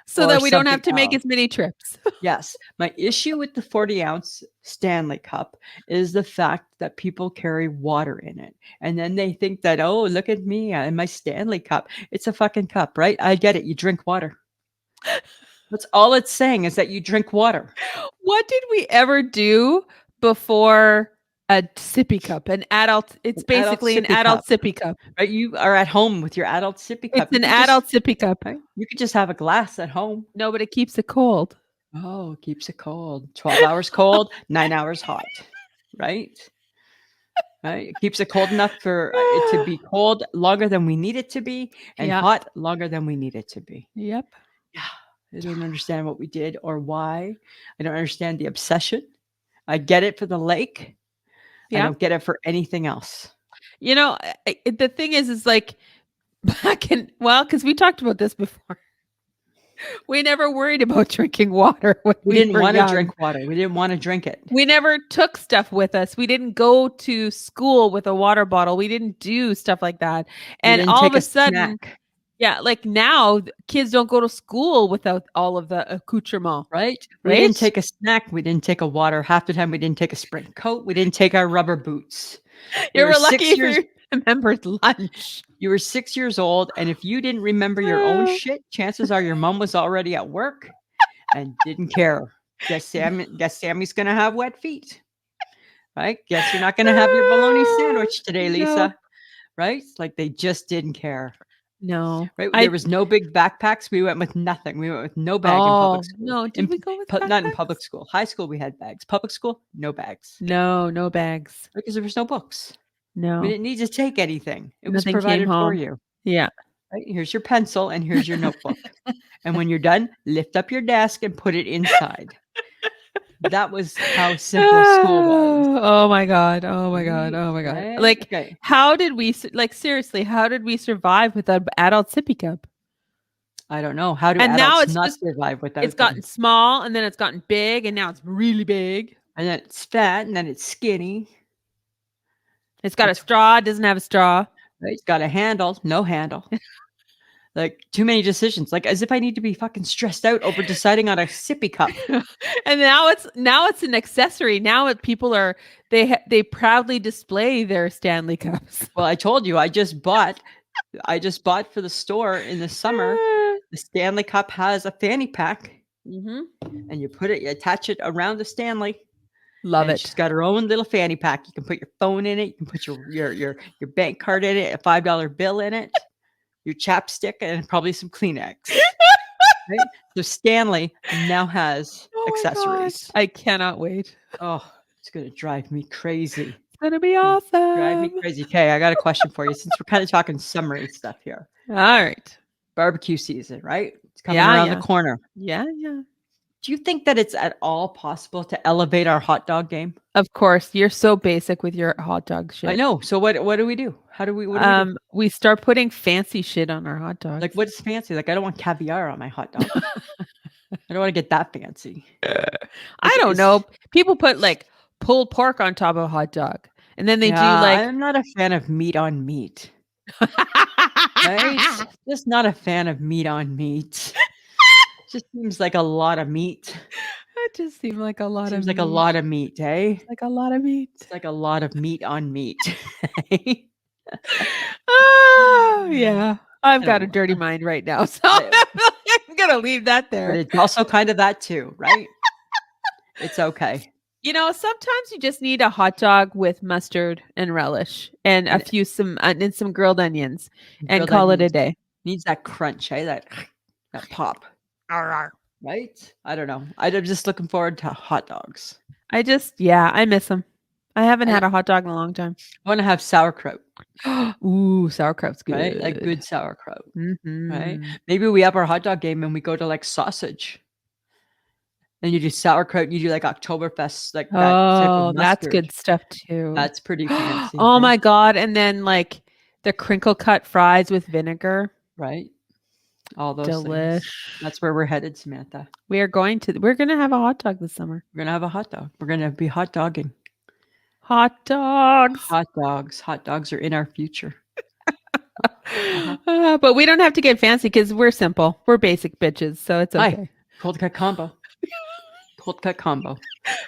So or that we don't something have to make else. as many trips. Yes. My issue with the 40-ounce Stanley cup is the fact that people carry water in it. And then they think that, oh, look at me and my Stanley cup. It's a fucking cup, right? I get it. You drink water. That's all it's saying is that you drink water. What did we ever do before a sippy cup? An adult, it's An adult basically an sippy adult cup, sippy cup. right? You are at home with your adult sippy cup. It's You an could just, adult sippy cup. right? You could just have a glass at home. No, but it keeps it cold. Oh, it keeps it cold. 12 hours cold, 9 hours hot, right? Right? It keeps it cold enough for it to be cold longer than we need it to be and Yeah. hot longer than we need it to be. Yep. Yeah. I don't understand what we did or why. I don't understand the obsession. I get it for the lake. I Yeah. don't get it for anything else. You know, the thing is like because we talked about this before. We never worried about drinking water when We we didn't were want to young. drink water. We didn't want to drink it. We never took stuff with us. We didn't go to school with a water bottle. We didn't do stuff like that. We And didn't all take of a sudden, snack, yeah, like now kids don't go to school without all of the accoutrement. right? We Right? didn't take a snack. We didn't take a water. Half the time we didn't take a spring coat. We didn't take our rubber boots. You were were 6 lucky if years- you remembered lunch. You were 6 years old, and if you didn't remember your own shit, chances are your mom was already at work and didn't care. Guess Sammy's gonna have wet feet, right? Guess you're not gonna have your bologna sandwich today, No. Lisa. Right? It's like they just didn't care. No. Right? There was no big backpacks. We went with nothing. We went with no bag in public school. No, did we go with Not in backpacks? public school. High school we had bags. Public school, no bags. No, no bags. Because there was no books. No. We didn't need to take anything. It was Nothing came provided for home. you. Yeah. Right? Here's your pencil and here's your notebook. And when you're done, lift up your desk and put it inside. That was how simple school was. Oh my god. Oh my god. Oh my god. Right? Like Okay. how did we seriously, how did we survive without an adult sippy cup? I don't know. How do And now adults it's not just- survive without It's them? gotten small and then it's gotten big and now it's really big. And then it's fat and then it's skinny. It's got a straw, it doesn't have a straw. Right? It's got a handle, no handle. Like too many decisions. Like as if I need to be fucking stressed out over deciding on a sippy cup. And now it's an accessory. Now people are they proudly display their Stanley cups. Well, I told you I just bought for the store in the summer. The Stanley cup has a fanny pack, Mm-hmm. and you attach it around the Stanley. Love and it. She's got her own little fanny pack. You can put your phone in it. You can put your bank card in it, a $5 bill in it, your chapstick, and probably some Kleenex. Right? So Stanley now has Oh my accessories. gosh. I cannot wait. Oh, it's gonna drive me crazy. It's gonna be awesome. Drive me crazy. Okay, I got a question for you. Since we're kind of talking summery stuff here, All right. barbecue season, right? It's coming Yeah, around yeah. the corner. Yeah, yeah. Do you think that it's at all possible to elevate our hot dog game? Of course, you're so basic with your hot dog shit. I know. So what do we do? What do we do? We start putting fancy shit on our hot dogs. Like what's fancy? Like I don't want caviar on my hot dog. I don't want to get that fancy. I don't know. People put like pulled pork on top of a hot dog, and then they do like. I'm not a fan of meat on meat. Right? Just not a fan of meat on meat. Just seems like a lot of meat. It just seemed like a lot Seems of like meat. a lot of meat, eh? Like a lot of meat. It's like a lot of meat on meat. Oh, yeah. I've got a don't- dirty mind right now, so I'm gonna leave that But there. it's also kind of that too, right? It's okay. You know, sometimes you just need a hot dog with mustard and relish and some grilled onions and Grilled call it a onions. day. Needs that crunch, eh? That pop. Right? I don't know. I'm just looking forward to hot dogs. I miss them. I haven't had a hot dog in a long time. I want to have sauerkraut, Ooh, sauerkraut's good. right? Like good sauerkraut. Mhm. Right? Maybe we up our hot dog game and we go to like sausage. And you do sauerkraut, you do like Oktoberfest, like that type Oh, of that's mustard. good stuff too. That's pretty fancy. Oh right? my god! And then like the crinkle cut fries with vinegar. Right? All those things. Delish. That's where we're headed, Samantha. We're gonna have a hot dog this summer. We're gonna have a hot dog. We're gonna be hot dogging. Hot dogs. Hot dogs. Hot dogs are in our future. But we don't have to get fancy because we're simple. We're basic bitches, so it's Hi, okay. cold cut combo. Cold cut combo.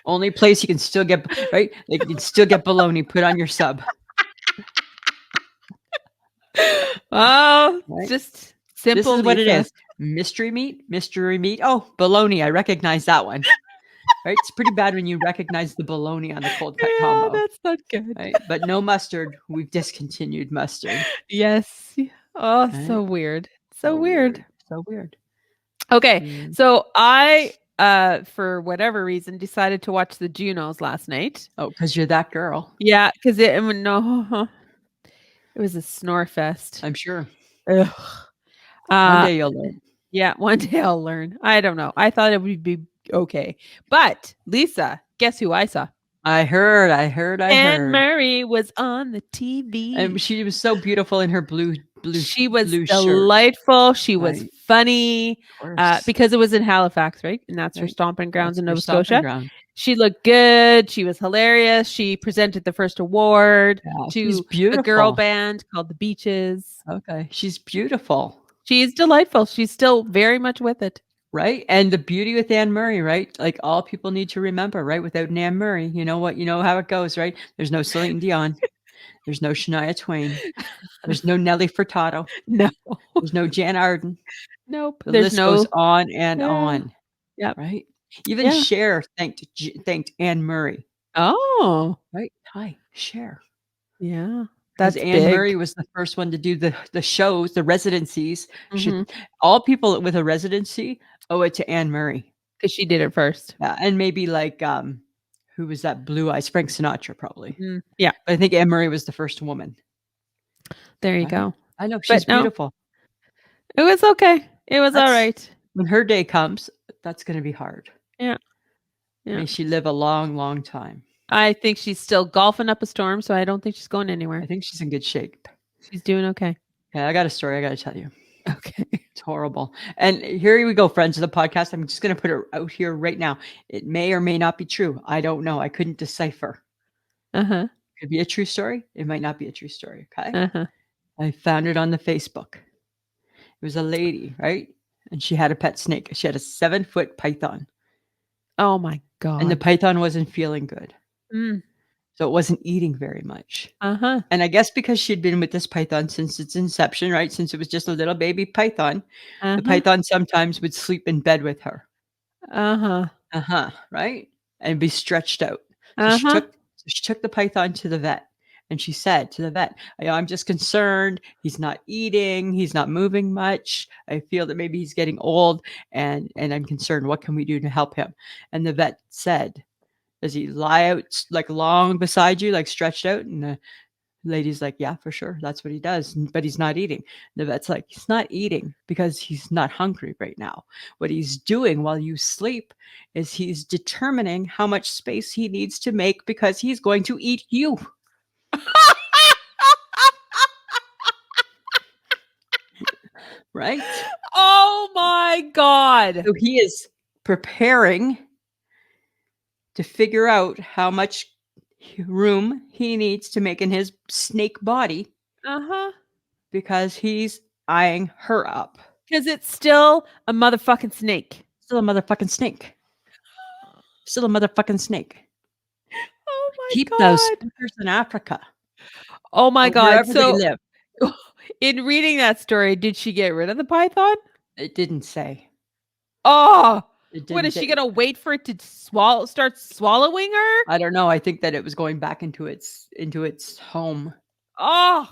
Only place you can still get right. Like you can still get bologna put on your sub. Oh, Right. just simple. This is what it Lisa. is. Mystery meat. Oh, bologna. I recognize that one. Right. It's pretty bad when you recognize the bologna on the cold cut Yeah, combo. that's not good. Right. But no mustard. We've discontinued mustard. Yes. Oh, Right? so weird. So weird. So weird. Okay. Mm. So I for whatever reason decided to watch the Junos last night. Oh, because you're that girl. Yeah, because it was a snore fest. I'm sure. Ugh. One day you'll learn. Yeah, one day I'll learn. I don't know. I thought it would be okay. But Lisa, guess who I saw? I heard. Anne Murray was on the TV. And she was so beautiful in her blue She was blue delightful. She was Right. funny because it was in Halifax, right? And that's her Right. stomping grounds That's in her Nova stomping Scotia. ground. She looked good. She was hilarious. She presented the first award she's to a beautiful. girl band called the Beaches. Okay. She's beautiful. She's delightful. She's still very much with it. Right. And the beauty with Anne Murray, right? Like all people need to remember, right? Without Anne Murray, you know what? You know how it goes, right? There's no Celine Dion. There's no Shania Twain. There's no Nelly Furtado. No. There's no Jan Arden. Nope. The There's list no goes on and on. Yep. Right. Even Cher thanked Anne Murray. Oh. Right. Hi, Cher. Yeah. Because That's Anne big. Murray was the first one to do the shows, the residencies. All people with a residency owe it to Anne Murray. Because she did it first. Yeah, and maybe like who was that? Blue Eyes, Frank Sinatra, probably. Yeah, but I think Anne Murray was the first woman. There you go. I know she's beautiful. It was okay. It was all right. When her day comes, that's going to be hard. Yeah. May she live a long, long time. I think she's still golfing up a storm, so I don't think she's going anywhere. I think she's in good shape. She's doing okay. Yeah, I got a story I got to tell you. Okay. It's horrible. And here we go, friends of the podcast. I'm just going to put it out here right now. It may or may not be true. I don't know. I couldn't decipher. Uh-huh. Could be a true story. It might not be a true story. Okay. Uh-huh. I found it on the Facebook. It was a lady, right? And she had a pet snake. She had a 7-foot python. Oh my God. And the python wasn't feeling good. Mm. So it wasn't eating very much. Uh-huh. And I guess because she'd been with this python since its inception, right? Since it was just a little baby python, the python sometimes would sleep in bed with her. Uh-huh. Right? And be stretched out. So she took the python to the vet. And she said to the vet, I'm just concerned. He's not eating. He's not moving much. I feel that maybe he's getting old and I'm concerned. What can we do to help him? And the vet said, does he lie out like long beside you, like stretched out? And the lady's like, yeah, for sure. That's what he does. But he's not eating. The vet's like, he's not eating because he's not hungry right now. What he's doing while you sleep is he's determining how much space he needs to make because he's going to eat you. Right? Oh my God. So he is preparing to figure out how much room he needs to make in his snake body. Because he's eyeing her up. Because it's still a motherfucking snake. Still a motherfucking snake. Still a motherfucking snake. Oh my Keep God. those suckers in Africa. Oh my God. So they live. In reading that story, did she get rid of the python? It didn't say. Oh, what is she gonna wait for it to start swallowing her? I don't know. I think that it was going back into its home. Oh,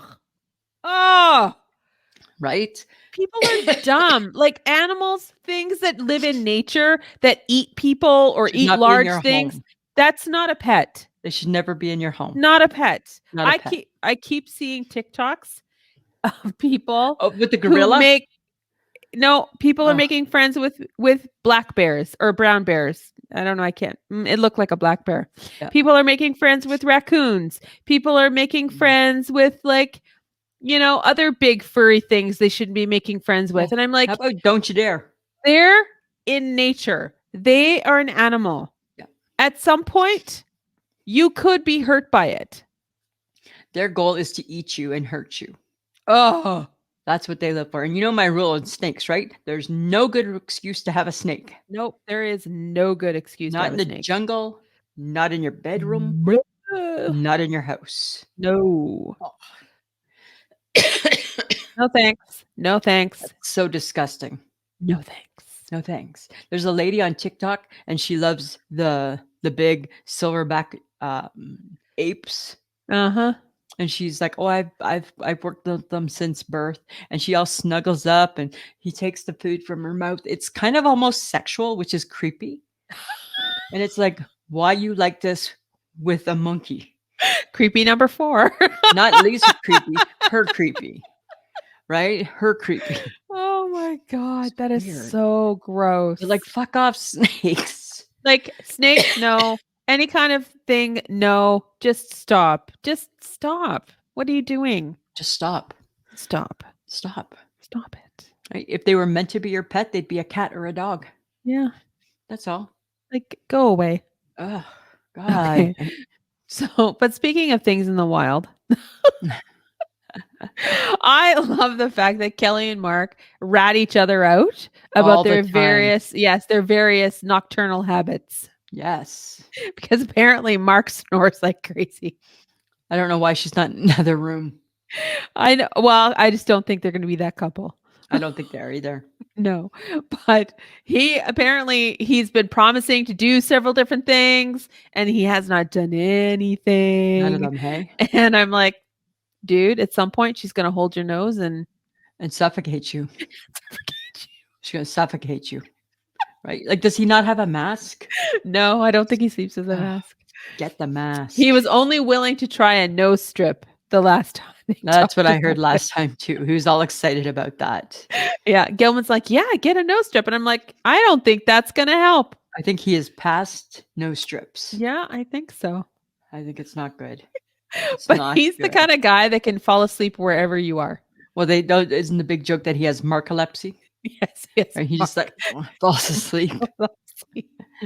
right. People are dumb. Like animals, things that live in nature that eat people or eat large things. Home. That's not a pet. They should never be in your home. Not a pet. Not a pet. I keep seeing TikToks of people with the gorilla. People are making friends with black bears or brown bears. I don't know. I can't. It looked like a black bear. Yeah. People are making friends with raccoons. People are making friends with other big furry things they shouldn't be making friends with. And I'm like, how about don't you dare? They're in nature. They are an animal. Yeah. At some point, you could be hurt by it. Their goal is to eat you and hurt you. Oh, That's what they live for. And you know my rule on snakes, right? There's no good excuse to have a snake. nope. There is no good excuse to Not have in a the snake. jungle, not in your bedroom, Bleh. not in your house. No. Oh, No thanks. No thanks. so disgusting. No thanks. No thanks. There's a lady on TikTok and she loves the big silverback apes. Uh-huh. And she's like, "Oh, I've worked with them since birth." And she all snuggles up, and he takes the food from her mouth. It's kind of almost sexual, which is creepy. And it's like, why you like this with a monkey? Creepy number 4. Not Lisa creepy, her creepy, right? Her creepy. Oh my god, It's that is weird. so gross. But like, fuck off, snakes. Like snakes, no. Any kind of thing, no. Just stop. Just stop. What are you doing? Just stop. Stop. Stop. Stop it. Right? If they were meant to be your pet, they'd be a cat or a dog. Yeah. That's all. Like go away. Oh, God. Okay. So, but speaking of things in the wild, I love the fact that Kelly and Mark rat each other out All about the their time. various nocturnal habits. Yes. Because apparently Mark snores like crazy. I don't know why she's not in another room. I know. Well, I just don't think they're going to be that couple. I don't think they are either. No, but he's been promising to do several different things and he has not done anything. None of them, hey? And I'm like, dude, at some point she's going to hold your nose and suffocate you. She's going to suffocate you. Right? Like, does he not have a mask? No, I don't think he sleeps with a mask. Get the mask. He was only willing to try a nose strip the last time. That's what I heard last time too. He was all excited about that. Yeah. Gilman's like, yeah, get a nose strip. And I'm like, I don't think that's going to help. I think he is past nose strips. Yeah, I think so. I think it's not good. But he's the kind of guy that can fall asleep wherever you are. Well, isn't the big joke that he has narcolepsy? Yes, yes. Right? He just like falls asleep.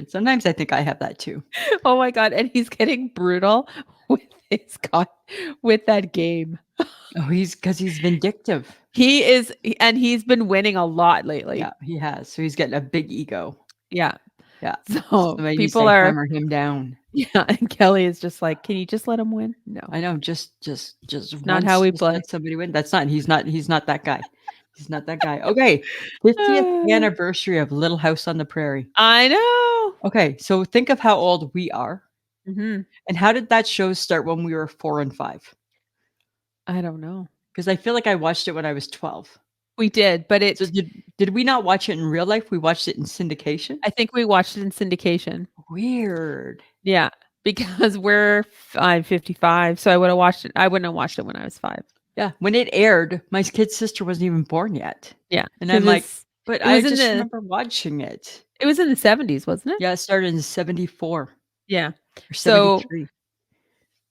Sometimes I think I have that too. Oh my god! And he's getting brutal with that game. Oh, because he's vindictive. He is, and he's been winning a lot lately. Yeah, he has. So he's getting a big ego. Yeah. Yeah. So people are hammer him down. Yeah, and Kelly is just like, can you just let him win? No, I know. Just not how we play. Let somebody win. That's not. He's not that guy. He's not that guy. Okay, 50th anniversary of Little House on the Prairie. I know. Okay, so think of how old we are, Mm-hmm. and how did that show start when we were 4 and 5? I don't know. Because I feel like I watched it when I was 12. We did, but So did we not watch it in real life? We watched it in syndication. I think we watched it in syndication. Weird. Yeah, because I'm 55, so I would have watched it. I wouldn't have watched it when I was 5. Yeah, when it aired, my kid's sister wasn't even born yet. Yeah, and I'm like, but I just remember watching it. It was in the 70s, wasn't it? Yeah, it started in 74. Yeah, or 73. So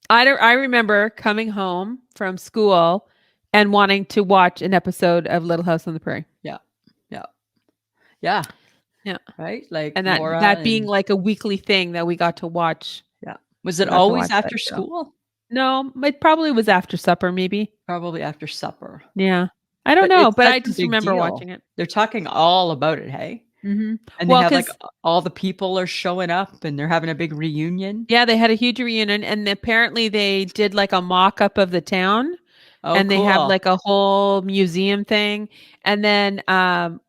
I remember coming home from school and wanting to watch an episode of Little House on the Prairie. Yeah. Right? Like, and that being like a weekly thing that we got to watch. Yeah. Was it always after school? No, it probably was after supper, maybe. Probably after supper. Yeah. I don't know, but I just remember watching it. They're talking all about it, hey? Mm-hmm. And they have like all the people are showing up and they're having a big reunion. Yeah, they had a huge reunion and apparently they did like a mock-up of the town. Oh, and they have like a whole museum thing. And then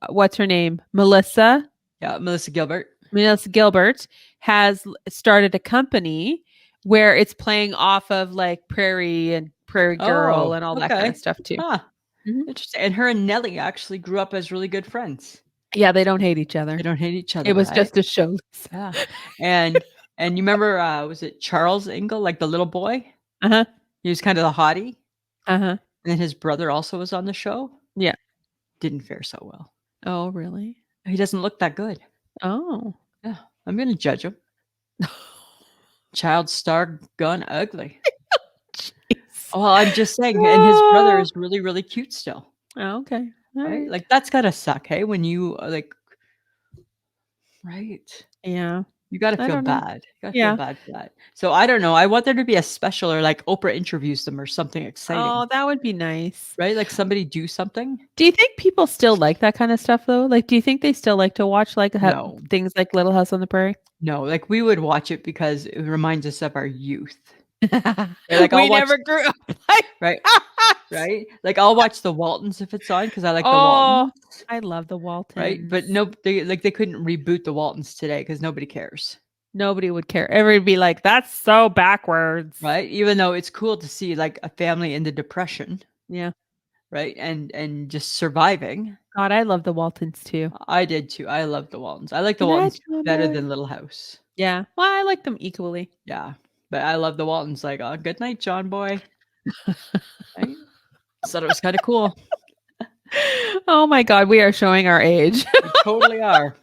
what's her name? Melissa. Yeah, Melissa Gilbert. Melissa Gilbert has started a company where it's playing off of like Prairie and Prairie Girl and all that kind of stuff too. Huh. Mm-hmm. Interesting. And her and Nelly actually grew up as really good friends. Yeah, they don't hate each other. They don't hate each other. It was just a show. Yeah. And you remember was it Charles Ingle, like the little boy? Uh-huh. He was kind of the hottie. Uh-huh. And then his brother also was on the show. Yeah. Didn't fare so well. Oh, really? He doesn't look that good. Oh. Yeah. I'm going to judge him. Child star gone ugly. Oh, I'm just saying. And his brother is really, really cute still. Oh, okay. Right? Like, that's got to suck, hey? When you, right? Yeah. You got to I feel don't know. bad. You got to feel Yeah. bad for that. So I don't know. I want there to be a special or like Oprah interviews them or something exciting, Oh, that would be nice. right? Like somebody do something. Do you think people still like that kind of stuff though? Like, do you think they still like to watch like No, things like Little House on the Prairie? no. Like we would watch it because it reminds us of our youth. Right? Like I'll We watch, never grew up like right? that. Right? Like I'll watch the Waltons if it's on because I like the Oh, Waltons. I love the Right? But Waltons. no, they couldn't reboot the Waltons today because nobody cares. Nobody would care. Everybody would be like, "That's so backwards." Right? Even though it's cool to see like a family in the depression, Yeah. right? And just surviving. God, I love the Waltons too. I did too. I love the Waltons. I like the Good night, Waltons John better boy. than Little House. Yeah. Well, I like them equally. Yeah. But I love the Waltons like, oh, good night, John boy. Right? So it was kind of cool. Oh my God, we are showing our age. We totally are.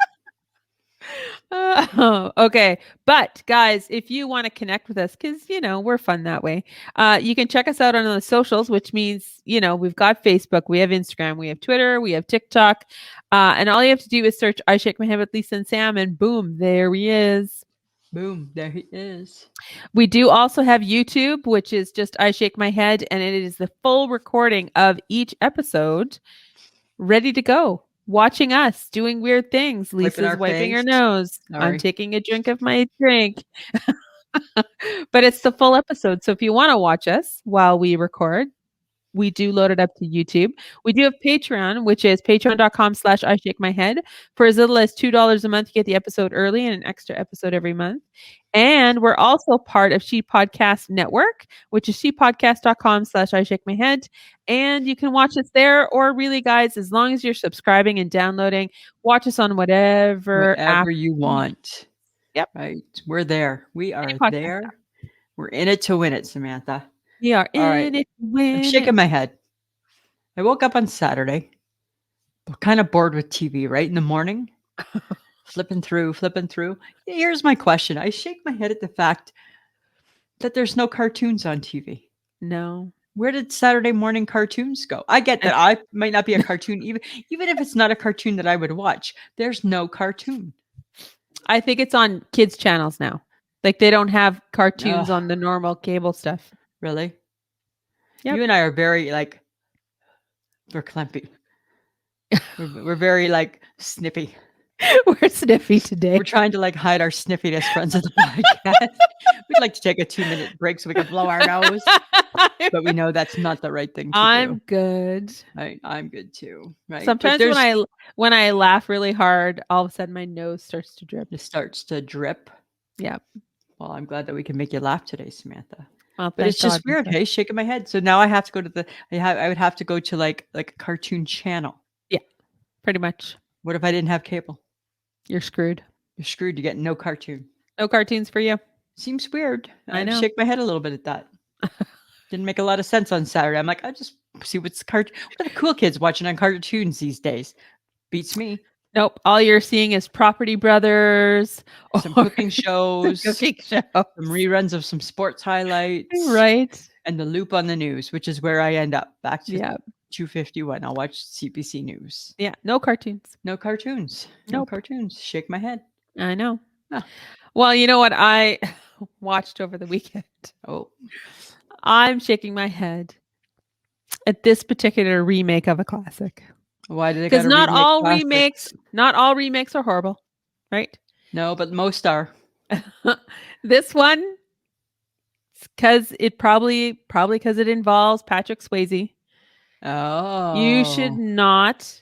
Okay. But guys, if you want to connect with us, because we're fun that way, you can check us out on the socials, which means we've got Facebook, we have Instagram, we have Twitter, we have TikTok, and all you have to do is search "I Shake My Head with Lisa and Sam," and boom, there he is. Boom. There he is. We do also have YouTube, which is just "I Shake My Head," and it is the full recording of each episode, ready to go. Watching us doing weird things. Lisa's our wiping her face. nose. I'm Sorry. taking a drink of my drink. But it's the full episode. So if you want to watch us while we record, we do load it up to YouTube. We do have Patreon, which is patreon.com/I Shake My Head. For as little as $2 a month, you get the episode early and an extra episode every month. And we're also part of She Podcast Network, which is shepodcast.com/I Shake My Head. And you can watch us there, or really, guys, as long as you're subscribing and downloading, watch us on whatever app. Whatever you want. Yep. Right. We're there. We are Any podcast there. app. We're in it to win it, Samantha. We are All right. in it to I'm win shaking it. my head. I woke up on Saturday, kind of bored with TV, right? In the morning, flipping through. Here's my question. I shake my head at the fact that there's no cartoons on TV. No. Where did Saturday morning cartoons go? I get that I might not be a cartoon, even if it's not a cartoon that I would watch. There's no cartoon. I think it's on kids' channels now. Like they don't have cartoons Ugh. on the normal cable stuff. Really? Yep. You and I are very like, we're clumpy. we're very like snippy. We're sniffy today. We're trying to like hide our sniffiness, friends of the podcast. We'd like to take a 2-minute break so we can blow our nose, but we know that's not the right thing to I'm do. good. Right? I'm good too. Right? Sometimes when I laugh really hard, all of a sudden my nose starts to drip. It starts to drip. Yeah. Well, I'm glad that we can make you laugh today, Samantha. Well, But it's just God, weird. Hey, shaking my head. So now I have to go to I would have to go to like a cartoon channel. Yeah, pretty much. What if I didn't have cable? You're screwed. You're screwed. You get no cartoon. No cartoons for you. Seems weird. I know. Shake my head a little bit at that. Didn't make a lot of sense on Saturday. I'm like, I just see what are the cool kids watching on cartoons these days? Beats me. Nope. All you're seeing is Property Brothers. Some cooking shows. Some reruns of some sports highlights. Right. And the loop on the news, which is where I end up. Back to 2:51. I'll watch CBC News. Yeah. No cartoons. No cartoons. No cartoons. Shake my head. I know. Oh. Well, you know what I watched over the weekend? Oh. I'm shaking my head at this particular remake of a classic. Why do they? Because not all remakes are horrible, right? No, but most are. This one, because it probably because it involves Patrick Swayze. Oh, you should not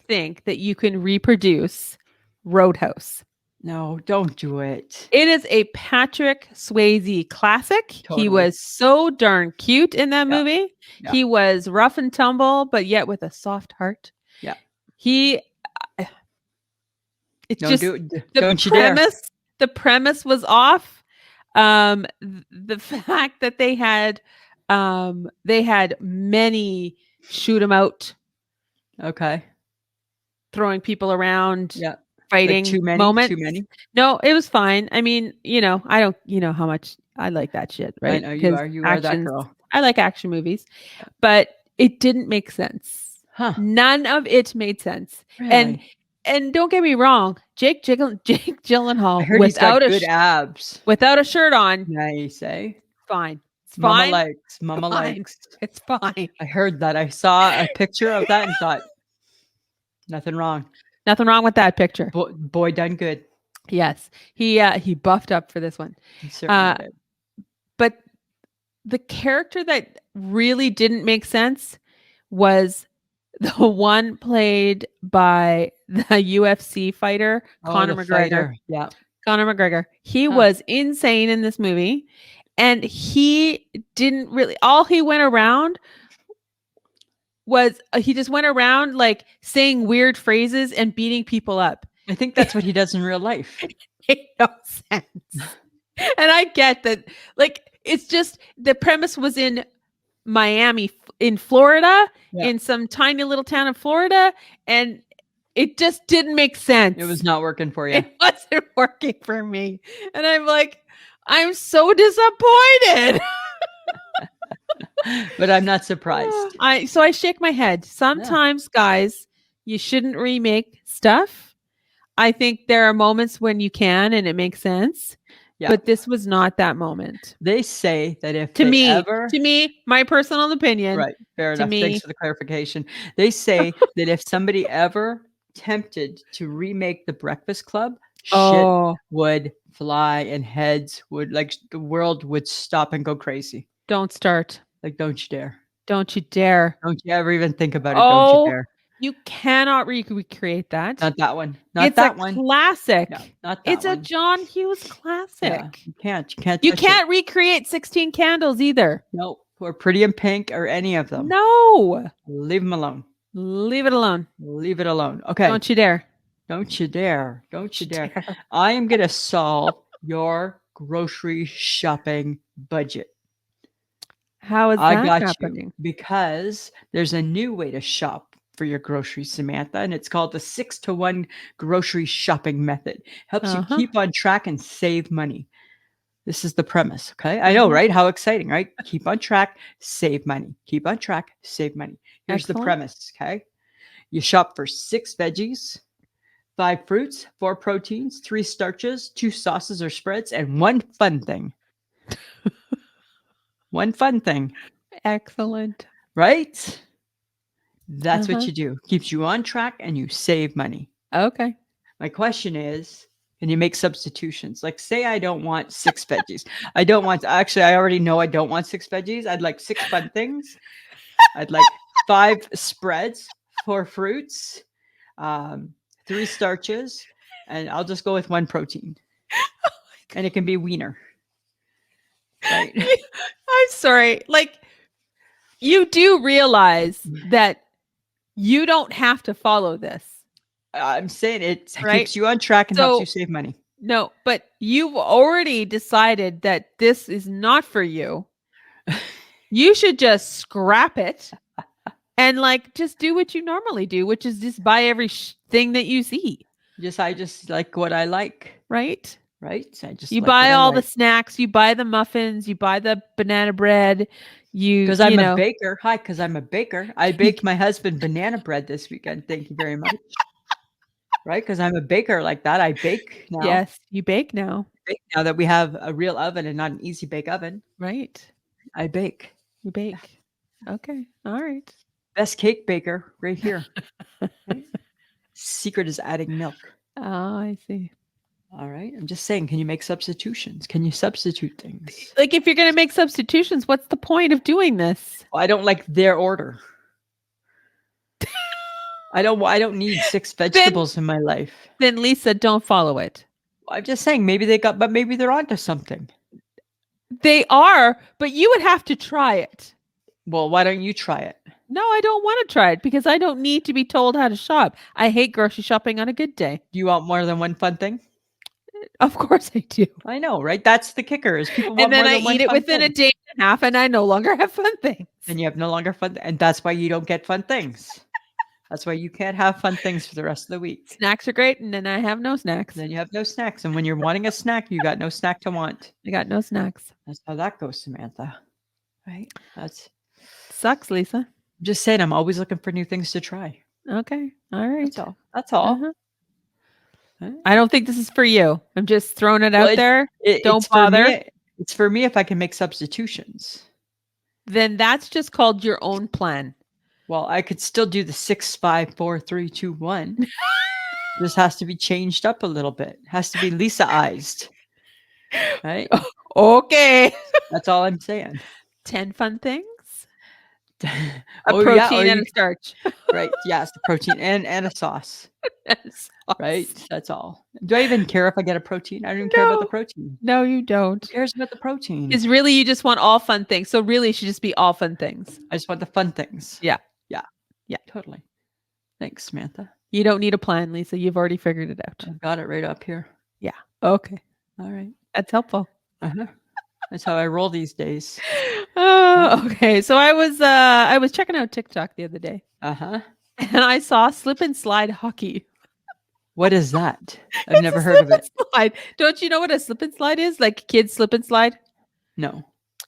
think that you can reproduce Roadhouse. No, don't do it. It is a Patrick Swayze classic. Totally. He was so darn cute in that movie. Yeah. He was rough and tumble, but yet with a soft heart. Yeah. The premise was off. The fact that they had many shoot 'em out. Okay. Throwing people around. Yeah. Fighting moments. Too many. No, it was fine. I mean, I don't, how much I like that shit, right? I know you are that girl. I like action movies, but it didn't make sense. Huh. None of it made sense. Really? And And don't get me wrong, Jake I Gyllenhaal heard he's got good abs. without a shirt on, Nice, eh? fine. It's Mama fine. likes. Mama Fine. likes. It's fine. I heard that. I saw a picture of that and thought, nothing wrong. Nothing wrong with that picture. Boy done good. Yes, he buffed up for this one. He certainly did. But the character that really didn't make sense was the one played by the UFC fighter, Conor the McGregor. fighter. Yeah. Conor McGregor. He was insane in this movie. And he didn't really, all he went around was, he just went around like saying weird phrases and beating people up. I think that's what he does in real life. It made no sense. And I get that, like, it's just the premise was in Miami, in Florida, in some tiny little town in Florida, and it just didn't make sense. It was not working for you. It wasn't working for me. And I'm like, I'm so disappointed. But I'm not surprised. So I shake my head. Sometimes, guys, you shouldn't remake stuff. I think there are moments when you can and it makes sense. Yeah. But this was not that moment. They say that if to me, my personal opinion. Right. Fair enough. Thanks for the clarification. They say that if somebody ever tempted to remake The Breakfast Club, shit would fly and heads would, like, the world would stop and go crazy. Don't start. Like, don't you dare. Don't you dare. Don't you ever even think about it. Don't you dare. You cannot recreate that. Not that one. Not that one. It's a classic. No, not that it's one. a John Hughes classic. Yeah, you can't. You can't recreate 16 Candles either. No. Or Pretty in Pink or any of them. No. Leave them alone. Leave it alone. Leave it alone. Okay. Don't you dare. Don't you dare. Don't you dare. I am going to solve your grocery shopping budget. How is that happening? You, because there's a new way to shop for your groceries, Samantha, and it's called the 6-to-1 grocery shopping method. Helps you keep on track and save money. This is the premise, okay? I know, right? How exciting, right? Keep on track, save money. Keep on track, save money. Here's the premise, okay? You shop for 6 veggies, 5 fruits, 4 proteins, 3 starches, 2 sauces or spreads, and 1 fun thing. 1 fun thing. Excellent. Right? That's what you do. Keeps you on track and you save money. Okay. My question is, can you make substitutions? Like, say I don't want 6 veggies. I already know I don't want 6 veggies. I'd like 6 fun things. I'd like 5 spreads, 4 fruits, 3 starches, and I'll just go with 1 protein. And it can be wiener. Right? I'm sorry. Like, you do realize that you don't have to follow this. I'm saying it keeps you on track and helps you save money. No, but you've already decided that this is not for you. You should just scrap it and just do what you normally do, which is just buy every thing that you see. I just like what I like. Right? Right? You buy all the snacks, you buy the muffins, you buy the banana bread. Because I'm a baker. Hi, because I'm a baker. I baked my husband banana bread this weekend. Thank you very much. Right? Because I'm a baker like that. I bake now. Yes, you bake now. Now that we have a real oven and not an easy bake oven. Right. I bake. You bake. Okay. All right. Best cake baker right here. Secret is adding milk. Oh, I see. All right. I'm just saying, can you make substitutions? Can you substitute things? Like, if you're going to make substitutions, what's the point of doing this? Well, I don't like their order. I don't need 6 vegetables in my life. Then Lisa, don't follow it. I'm just saying, maybe they're onto something. They are, but you would have to try it. Well, why don't you try it? No, I don't want to try it because I don't need to be told how to shop. I hate grocery shopping on a good day. Do you want more than 1 fun thing? Of course I do. I know, right? That's the kicker. Is people want and then more I than eat it within a day and a half, and I no longer have fun things. And you have no longer fun, and that's why you don't get fun things. That's why you can't have fun things for the rest of the week. Snacks are great, and then I have no snacks. Then you have no snacks, and when you're wanting a snack, you got no snack to want. I got no snacks. That's how that goes, Samantha. Right? Sucks, Lisa. I'm just saying, I'm always looking for new things to try. Okay. All right. That's all. I don't think this is for you. I'm just throwing it Well, out there. Don't it's for bother. me. It's for me if I can make substitutions. Then that's just called your own plan. Well, I could still do the 6, 5, 4, 3, 2, 1. This has to be changed up a little bit. Has to be Lisa-ized. Right? Okay. That's all I'm saying. 10 fun things. A Oh, protein or and you a starch. right, yes, the protein and a sauce, Sauce. right? That's all. Do I even care if I get a protein? I don't even care about the protein. No, you don't. Who cares about the protein? Because really, you just want all fun things. So really, it should just be all fun things. I just want the fun things. Yeah. Yeah. Yeah. Totally. Thanks, Samantha. You don't need a plan, Lisa. You've already figured it out. I've got it right up here. Yeah. Okay. All right. That's helpful. Uh-huh. That's how I roll these days. Oh, okay. So I was checking out TikTok the other day, Uh-huh. and I saw slip and slide hockey. What is that? I've never heard of it. Slide. Don't you know what a slip and slide is? Like kids slip and slide? No.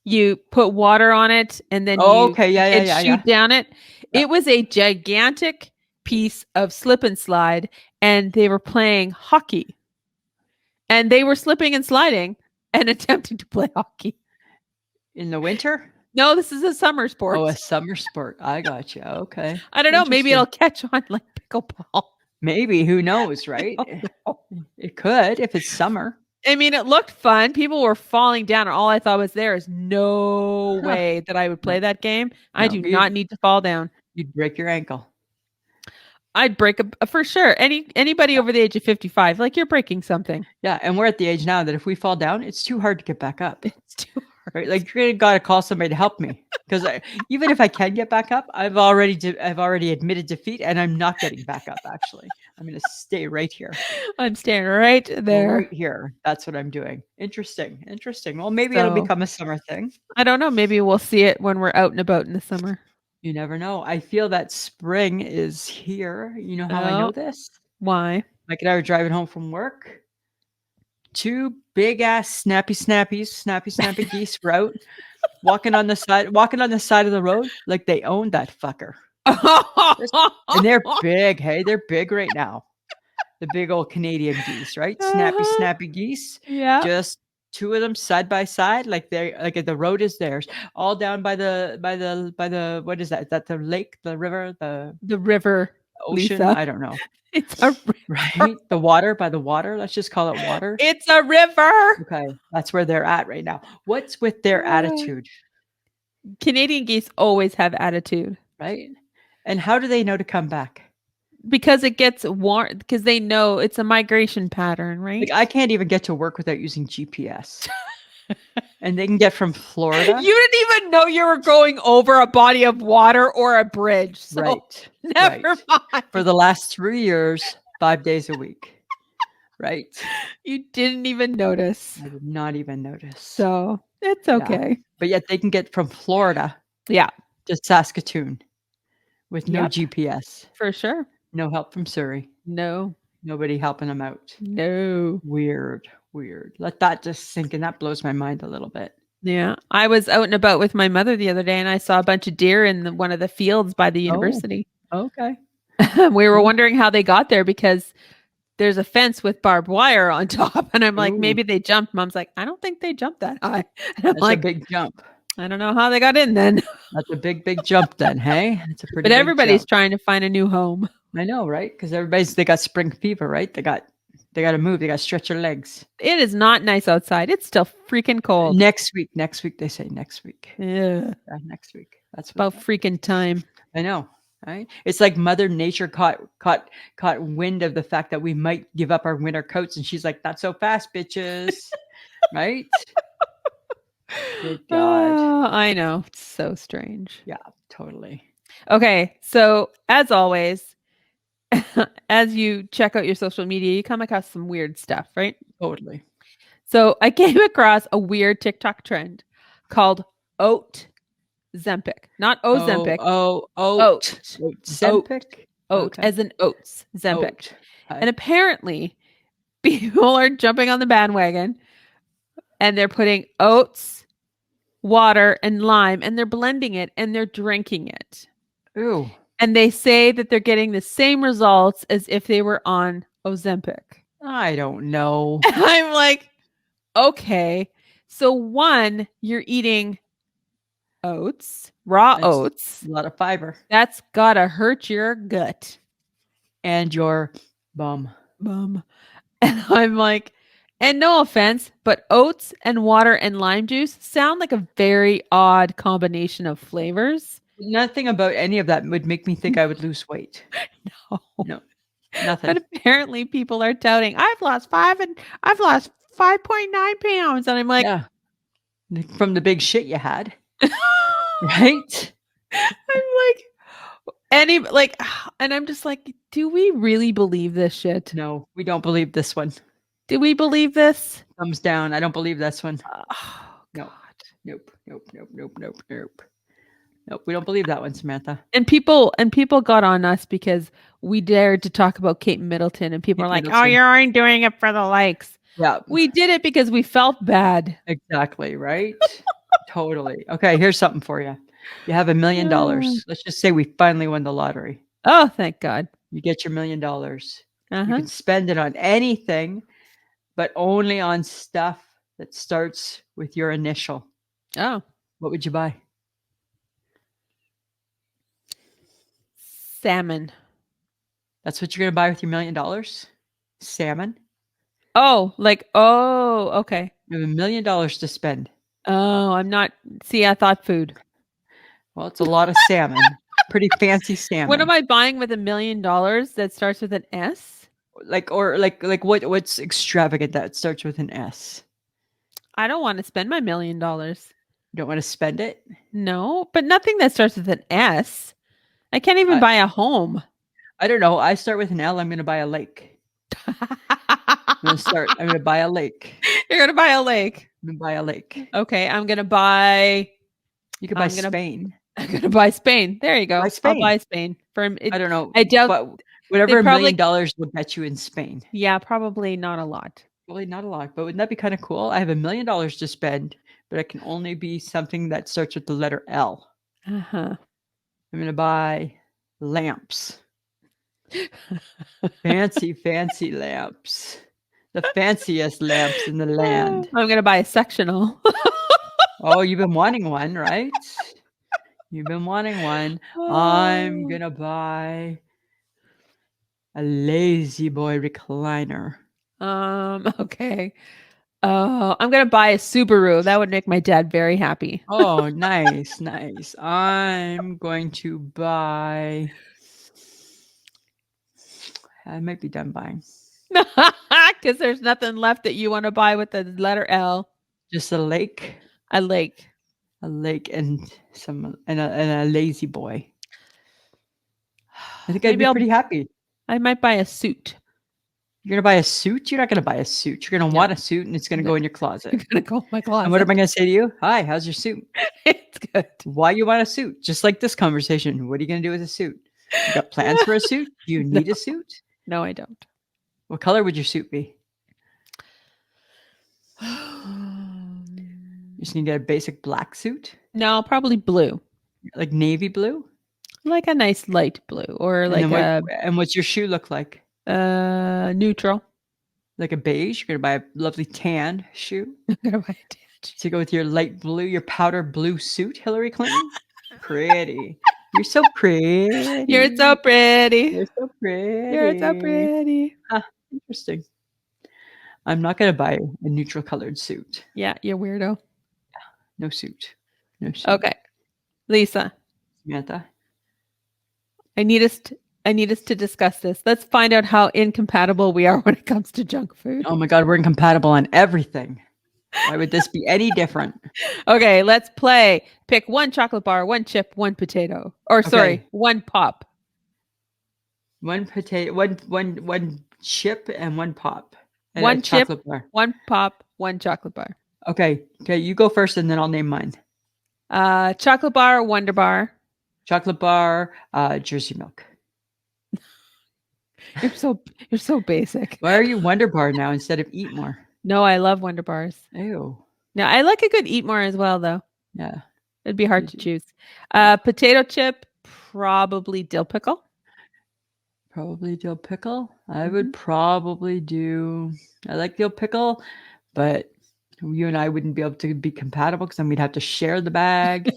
You put water on it and then Oh, you okay. Yeah. shoot down it. Yeah. It was a gigantic piece of slip and slide, and they were playing hockey. And they were slipping and sliding and attempting to play hockey. In the winter? No, this is a summer sport. Oh, a summer sport. I got you. Okay. I don't know. Maybe it'll Interesting. catch on like pickleball. Maybe. Who knows, right? It could if it's summer. I mean, it looked fun. People were falling down, and all I thought was, there is no Huh. way that I would play that game. I No, do not need to fall down. You'd break your ankle. I'd break a for sure. Anybody over the age of 55, like you're breaking something. Yeah, and we're at the age now that if we fall down, it's too hard to get back up. It's too hard. Right? Like you're gonna gotta call somebody to help me because even if I can get back up, I've already admitted defeat, and I'm not getting back up. Actually, I'm gonna stay right here. I'm standing right there. Right here. That's what I'm doing. Interesting. Well, maybe it'll So- become a summer thing. I don't know. Maybe we'll see it when we're out and about in the summer. You never know. I feel that spring is here. You know how I know Oh. this? Why? Mike and I were driving home from work. 2 big ass snappy geese were out walking on the side of the road like they owned that fucker. And they're big, hey, they're big right now. The big old Canadian geese, right? Snappy geese. Yeah. Just 2 of them side by side, like the road is theirs. All down by the what is that? Is that the lake, the river, the river, ocean? Lisa. I don't know. It's a river. Right? The water, by the water. Let's just call it water. It's a river. Okay. That's where they're at right now. What's with their attitude? Canadian geese always have attitude. Right? And how do they know to come back? Because it gets warm, because they know it's a migration pattern, right? Like I can't even get to work without using GPS. And they can get from Florida. You didn't even know you were going over a body of water or a bridge. So Right. never right. mind. For the last 3 years, 5 days a week. Right? You didn't even notice. I did not even notice. So it's okay. But yet they can get from Florida Yeah, to Saskatoon with no Yep. GPS. for sure. No help from Surrey. No. Nobody helping them out. No. Weird. Let that just sink in. That blows my mind a little bit. Yeah. I was out and about with my mother the other day, and I saw a bunch of deer in one of the fields by the university. Okay. We were wondering how they got there because there's a fence with barbed wire on top. And I'm like, Ooh. maybe they jumped. Mom's like, I don't think they jumped that high. And I'm That's like, a big jump. I don't know how they got in then. That's a big jump then, hey? It's a pretty But big everybody's jump. trying to find a new home. I know, right? Because they got spring fever, right? They got to move. They got to stretch their legs. It is not nice outside. It's still freaking cold. Next week, they say next week. Yeah. Yeah, next week. That's About freaking time. I know, right? It's like Mother Nature caught wind of the fact that we might give up our winter coats, and she's like, "Not so fast, bitches!" Right? Good God. I know. It's so strange. Yeah, totally. Okay. So, as always, as you check out your social media, you come across some weird stuff, right? Totally. So, I came across a weird TikTok trend called oatzempic. Not Ozempic. Oat. Oat. Okay. As in oats. Zempic. Oat. And apparently, people are jumping on the bandwagon and they're putting oats, water, and lime, and they're blending it and they're drinking it. Ooh. And they say that they're getting the same results as if they were on Ozempic. I don't know. I'm like, okay. So one, you're eating oats, raw That's oats. a lot of fiber. That's gotta hurt your gut. And your bum. Bum. And I'm like, and no offense, but oats and water and lime juice sound like a very odd combination of flavors. Nothing about any of that would make me think I would lose weight. No. No, nothing. But apparently people are touting, I've lost 5.9 pounds. And I'm like, Yeah. From the big shit you had, right? I'm like, any like, and I'm just like, do we really believe this shit? No, we don't believe this one. Do we believe this? Thumbs down. I don't believe this one. Oh, No. God. Nope. Nope. Nope. Nope. Nope. Nope. Nope. We don't believe that one, Samantha. And people got on us because we dared to talk about Kate Middleton, and people Kate are like, "Oh, Middleton. you're only doing it for the likes." Yeah. We did it because we felt bad. Exactly. Right. Totally. Okay. Here's something for you. You have $1 million. Let's just say we finally won the lottery. Oh, thank God. You get your $1 million. You Uh-huh. can spend it on anything, but only on stuff that starts with your initial. Oh, What would you buy? salmon. That's what you're going to buy with your $1 million? Salmon? Oh, okay. You have $1 million to spend. Oh, I'm not. See, I thought food. Well, it's a lot of salmon. Pretty fancy salmon. What am I buying with $1 million that starts with an S? Like what's extravagant that starts with an S? I don't want to spend my $1 million. You don't want to spend it? No, but nothing that starts with an S. I can't even buy a home. I don't know. I start with an L. I'm going to buy a lake. I'm going to buy a lake. You're going to buy a lake. I'm going to buy a lake. Okay, I'm going to buy. You could buy Spain. I'm going to buy Spain. There you go. Buy Spain. I'll buy Spain. I don't know. I doubt. But whatever $1 million will get you in Spain. Yeah, probably not a lot. Probably not a lot. But wouldn't that be kind of cool? I have $1 million to spend, but it can only be something that starts with the letter L. Uh-huh. I'm going to buy lamps. Fancy lamps. The fanciest lamps in the land. I'm going to buy a sectional. Oh, you've been wanting one, right? You've been wanting one. I'm going to buy a lazy boy recliner. Okay. I'm going to buy a Subaru. That would make my dad very happy. Oh, nice. I'm going to buy... I might be done buying. Because there's nothing left that you want to buy with the letter L. Just a lake. A lake. A lake and a lazy boy. I think I'd be pretty happy. I might buy a suit. You're going to buy a suit? You're not going to buy a suit. You're going to want a suit and it's going to go in your closet. It's going to go in my closet. And what am I going to say to you? Hi, how's your suit? It's good. Why you want a suit? Just like this conversation. What are you going to do with a suit? You got plans for a suit? Do you need a suit? No, I don't. What color would your suit be? You just need to get a basic black suit? No, probably blue. Like navy blue? Like a nice light blue or like and what's your shoe look like? Neutral. Like a beige? You're going to buy a lovely tan shoe? I'm going to buy a tan shoe. To go with your light blue, your powder blue suit, Hillary Clinton? Pretty. You're so pretty. You're so pretty. You're so pretty. You're so pretty. Huh, interesting. I'm not going to buy a neutral colored suit. Yeah, you weirdo. No suit. No suit. Okay. Lisa. Samantha. I need us to discuss this. Let's find out how incompatible we are when it comes to junk food. Oh my God, we're incompatible on everything. Why would this be any different? Okay, let's play. Pick one chocolate bar, one chip, one potato. Or sorry, one pop. One potato, one chip and one pop. And one chip, chocolate bar. One pop, one chocolate bar. Okay, you go first and then I'll name mine. Chocolate bar, Wonder Bar. Chocolate bar, Jersey milk. You're so basic. Why are you Wonder Bar now instead of Eat More? No, I love Wonder Bars. Ew. No, I like a good Eat More as well, though. Yeah. It'd be hard to choose. Potato chip, probably dill pickle. Probably dill pickle. I would probably do. I like dill pickle, but you and I wouldn't be able to be compatible because then we'd have to share the bag,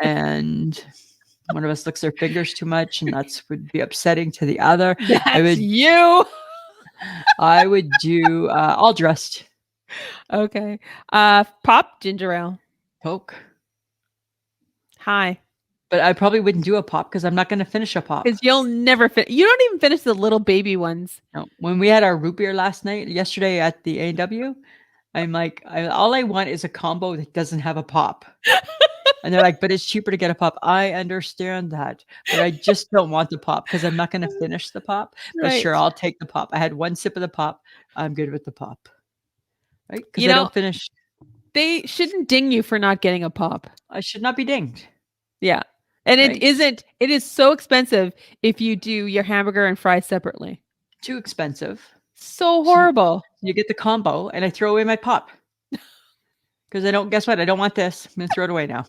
and one of us licks their fingers too much, and that's would be upsetting to the other. That's you. I would do all dressed Okay. Pop ginger ale. Coke, Hi. but I probably wouldn't do a pop because I'm not going to finish a pop. Because you'll never fit. You don't even finish the little baby ones. No. When we had our root beer yesterday at the A&W, I'm like, all I want is a combo that doesn't have a pop. And they're like, but it's cheaper to get a pop. I understand that, but I just don't want the pop because I'm not going to finish the pop. But Right. sure, I'll take the pop. I had one sip of the pop. I'm good with the pop. Right? Because You I know- don't finish. They shouldn't ding you for not getting a pop. I should not be dinged. Yeah. And Right. it is so expensive if you do your hamburger and fries separately. Too expensive. So horrible. You get the combo and I throw away my pop. Because guess what? I don't want this. I'm going to throw it away now.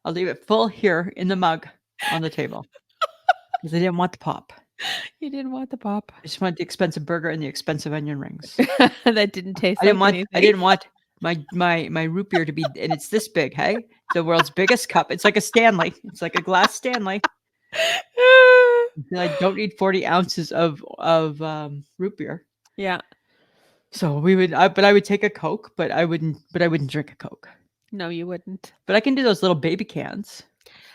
I'll leave it full here in the mug on the table. Because I didn't want the pop. You didn't want the pop. I just wanted the expensive burger and the expensive onion rings. That didn't taste I didn't like want. I didn't want my root beer to be, and it's this big. Hey, the world's biggest cup. It's like a Stanley. It's like a glass Stanley. I don't need 40 ounces of root beer. Yeah. So we would, but I would take a Coke, but I wouldn't drink a Coke. No, you wouldn't. But I can do those little baby cans.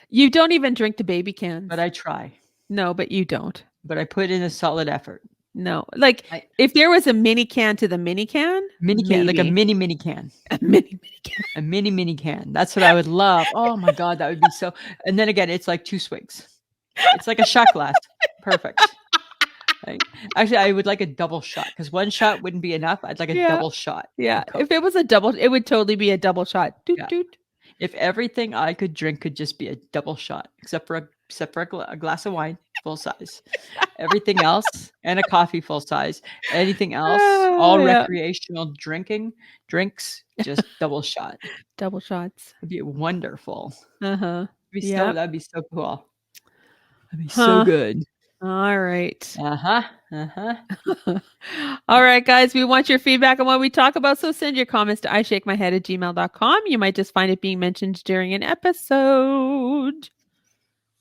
You don't even drink the baby cans. But I try. No, but you don't. But I put in a solid effort. No, like if there was a mini can to the mini can, like a mini can, a mini can, a mini can. That's what I would love. Oh my God, that would be so. And then again, it's like 2 swigs. It's like a shot glass. Perfect. Right? Actually, I would like a double shot because one shot wouldn't be enough. I'd like a double shot. Yeah, if it was a double, it would totally be a double shot. Doot, doot. If everything I could drink could just be a double shot, except for a glass of wine, full size. Everything else, and a coffee, full size. Anything else, all recreational drinks, just double shot. Double shots. It'd be wonderful. Uh-huh. That'd be so cool. That'd be so good. All right. All right, guys. We want your feedback on what we talk about. So send your comments to ishakemyhead@gmail.com. You might just find it being mentioned during an episode.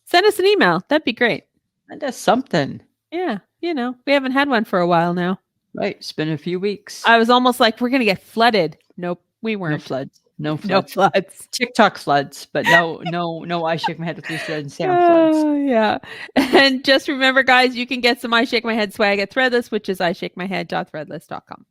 Send us an email. That'd be great. Send us something. Yeah. We haven't had one for a while now. Right. It's been a few weeks. I was almost like, we're going to get flooded. Nope. We weren't. No floods. No floods. TikTok floods, but no I Shake My Head with Lisa and Sam floods. Yeah. And just remember, guys, you can get some I Shake My Head swag at Threadless, which is ishakemyhead.threadless.com.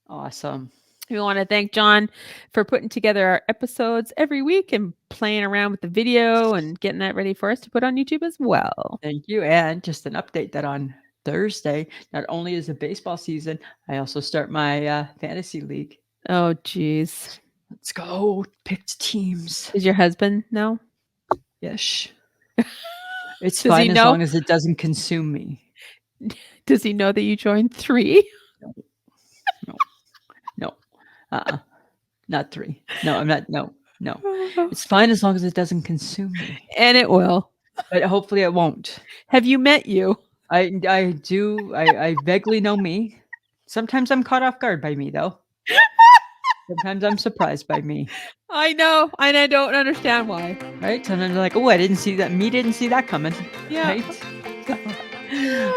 Awesome. We want to thank John for putting together our episodes every week and playing around with the video and getting that ready for us to put on YouTube as well. Thank you. And just an update that on Thursday, not only is the baseball season, I also start my fantasy league. Oh, geez. Let's go. Picked teams. Does your husband know? Yes. It's fine as long as it doesn't consume me. Does he know that you joined 3? No. Not 3. No, I'm not. No. It's fine as long as it doesn't consume me. And it will. But hopefully it won't. Have you met you? I do. I vaguely know me. Sometimes I'm caught off guard by me, though. Sometimes I'm surprised by me. I know, and I don't understand why. Right? Sometimes I'm like, oh, I didn't see that. Me didn't see that coming. Yeah. Right?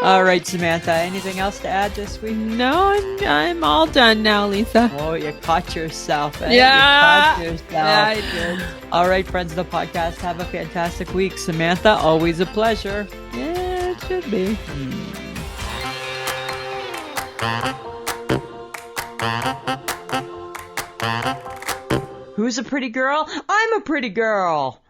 All right, Samantha. Anything else to add this week? No, I'm all done now, Lisa. Oh, you caught yourself. Eh? Yeah. You caught yourself. Yeah, I did. All right, friends of the podcast. Have a fantastic week. Samantha, always a pleasure. Yeah, it should be. Who's a pretty girl? I'm a pretty girl.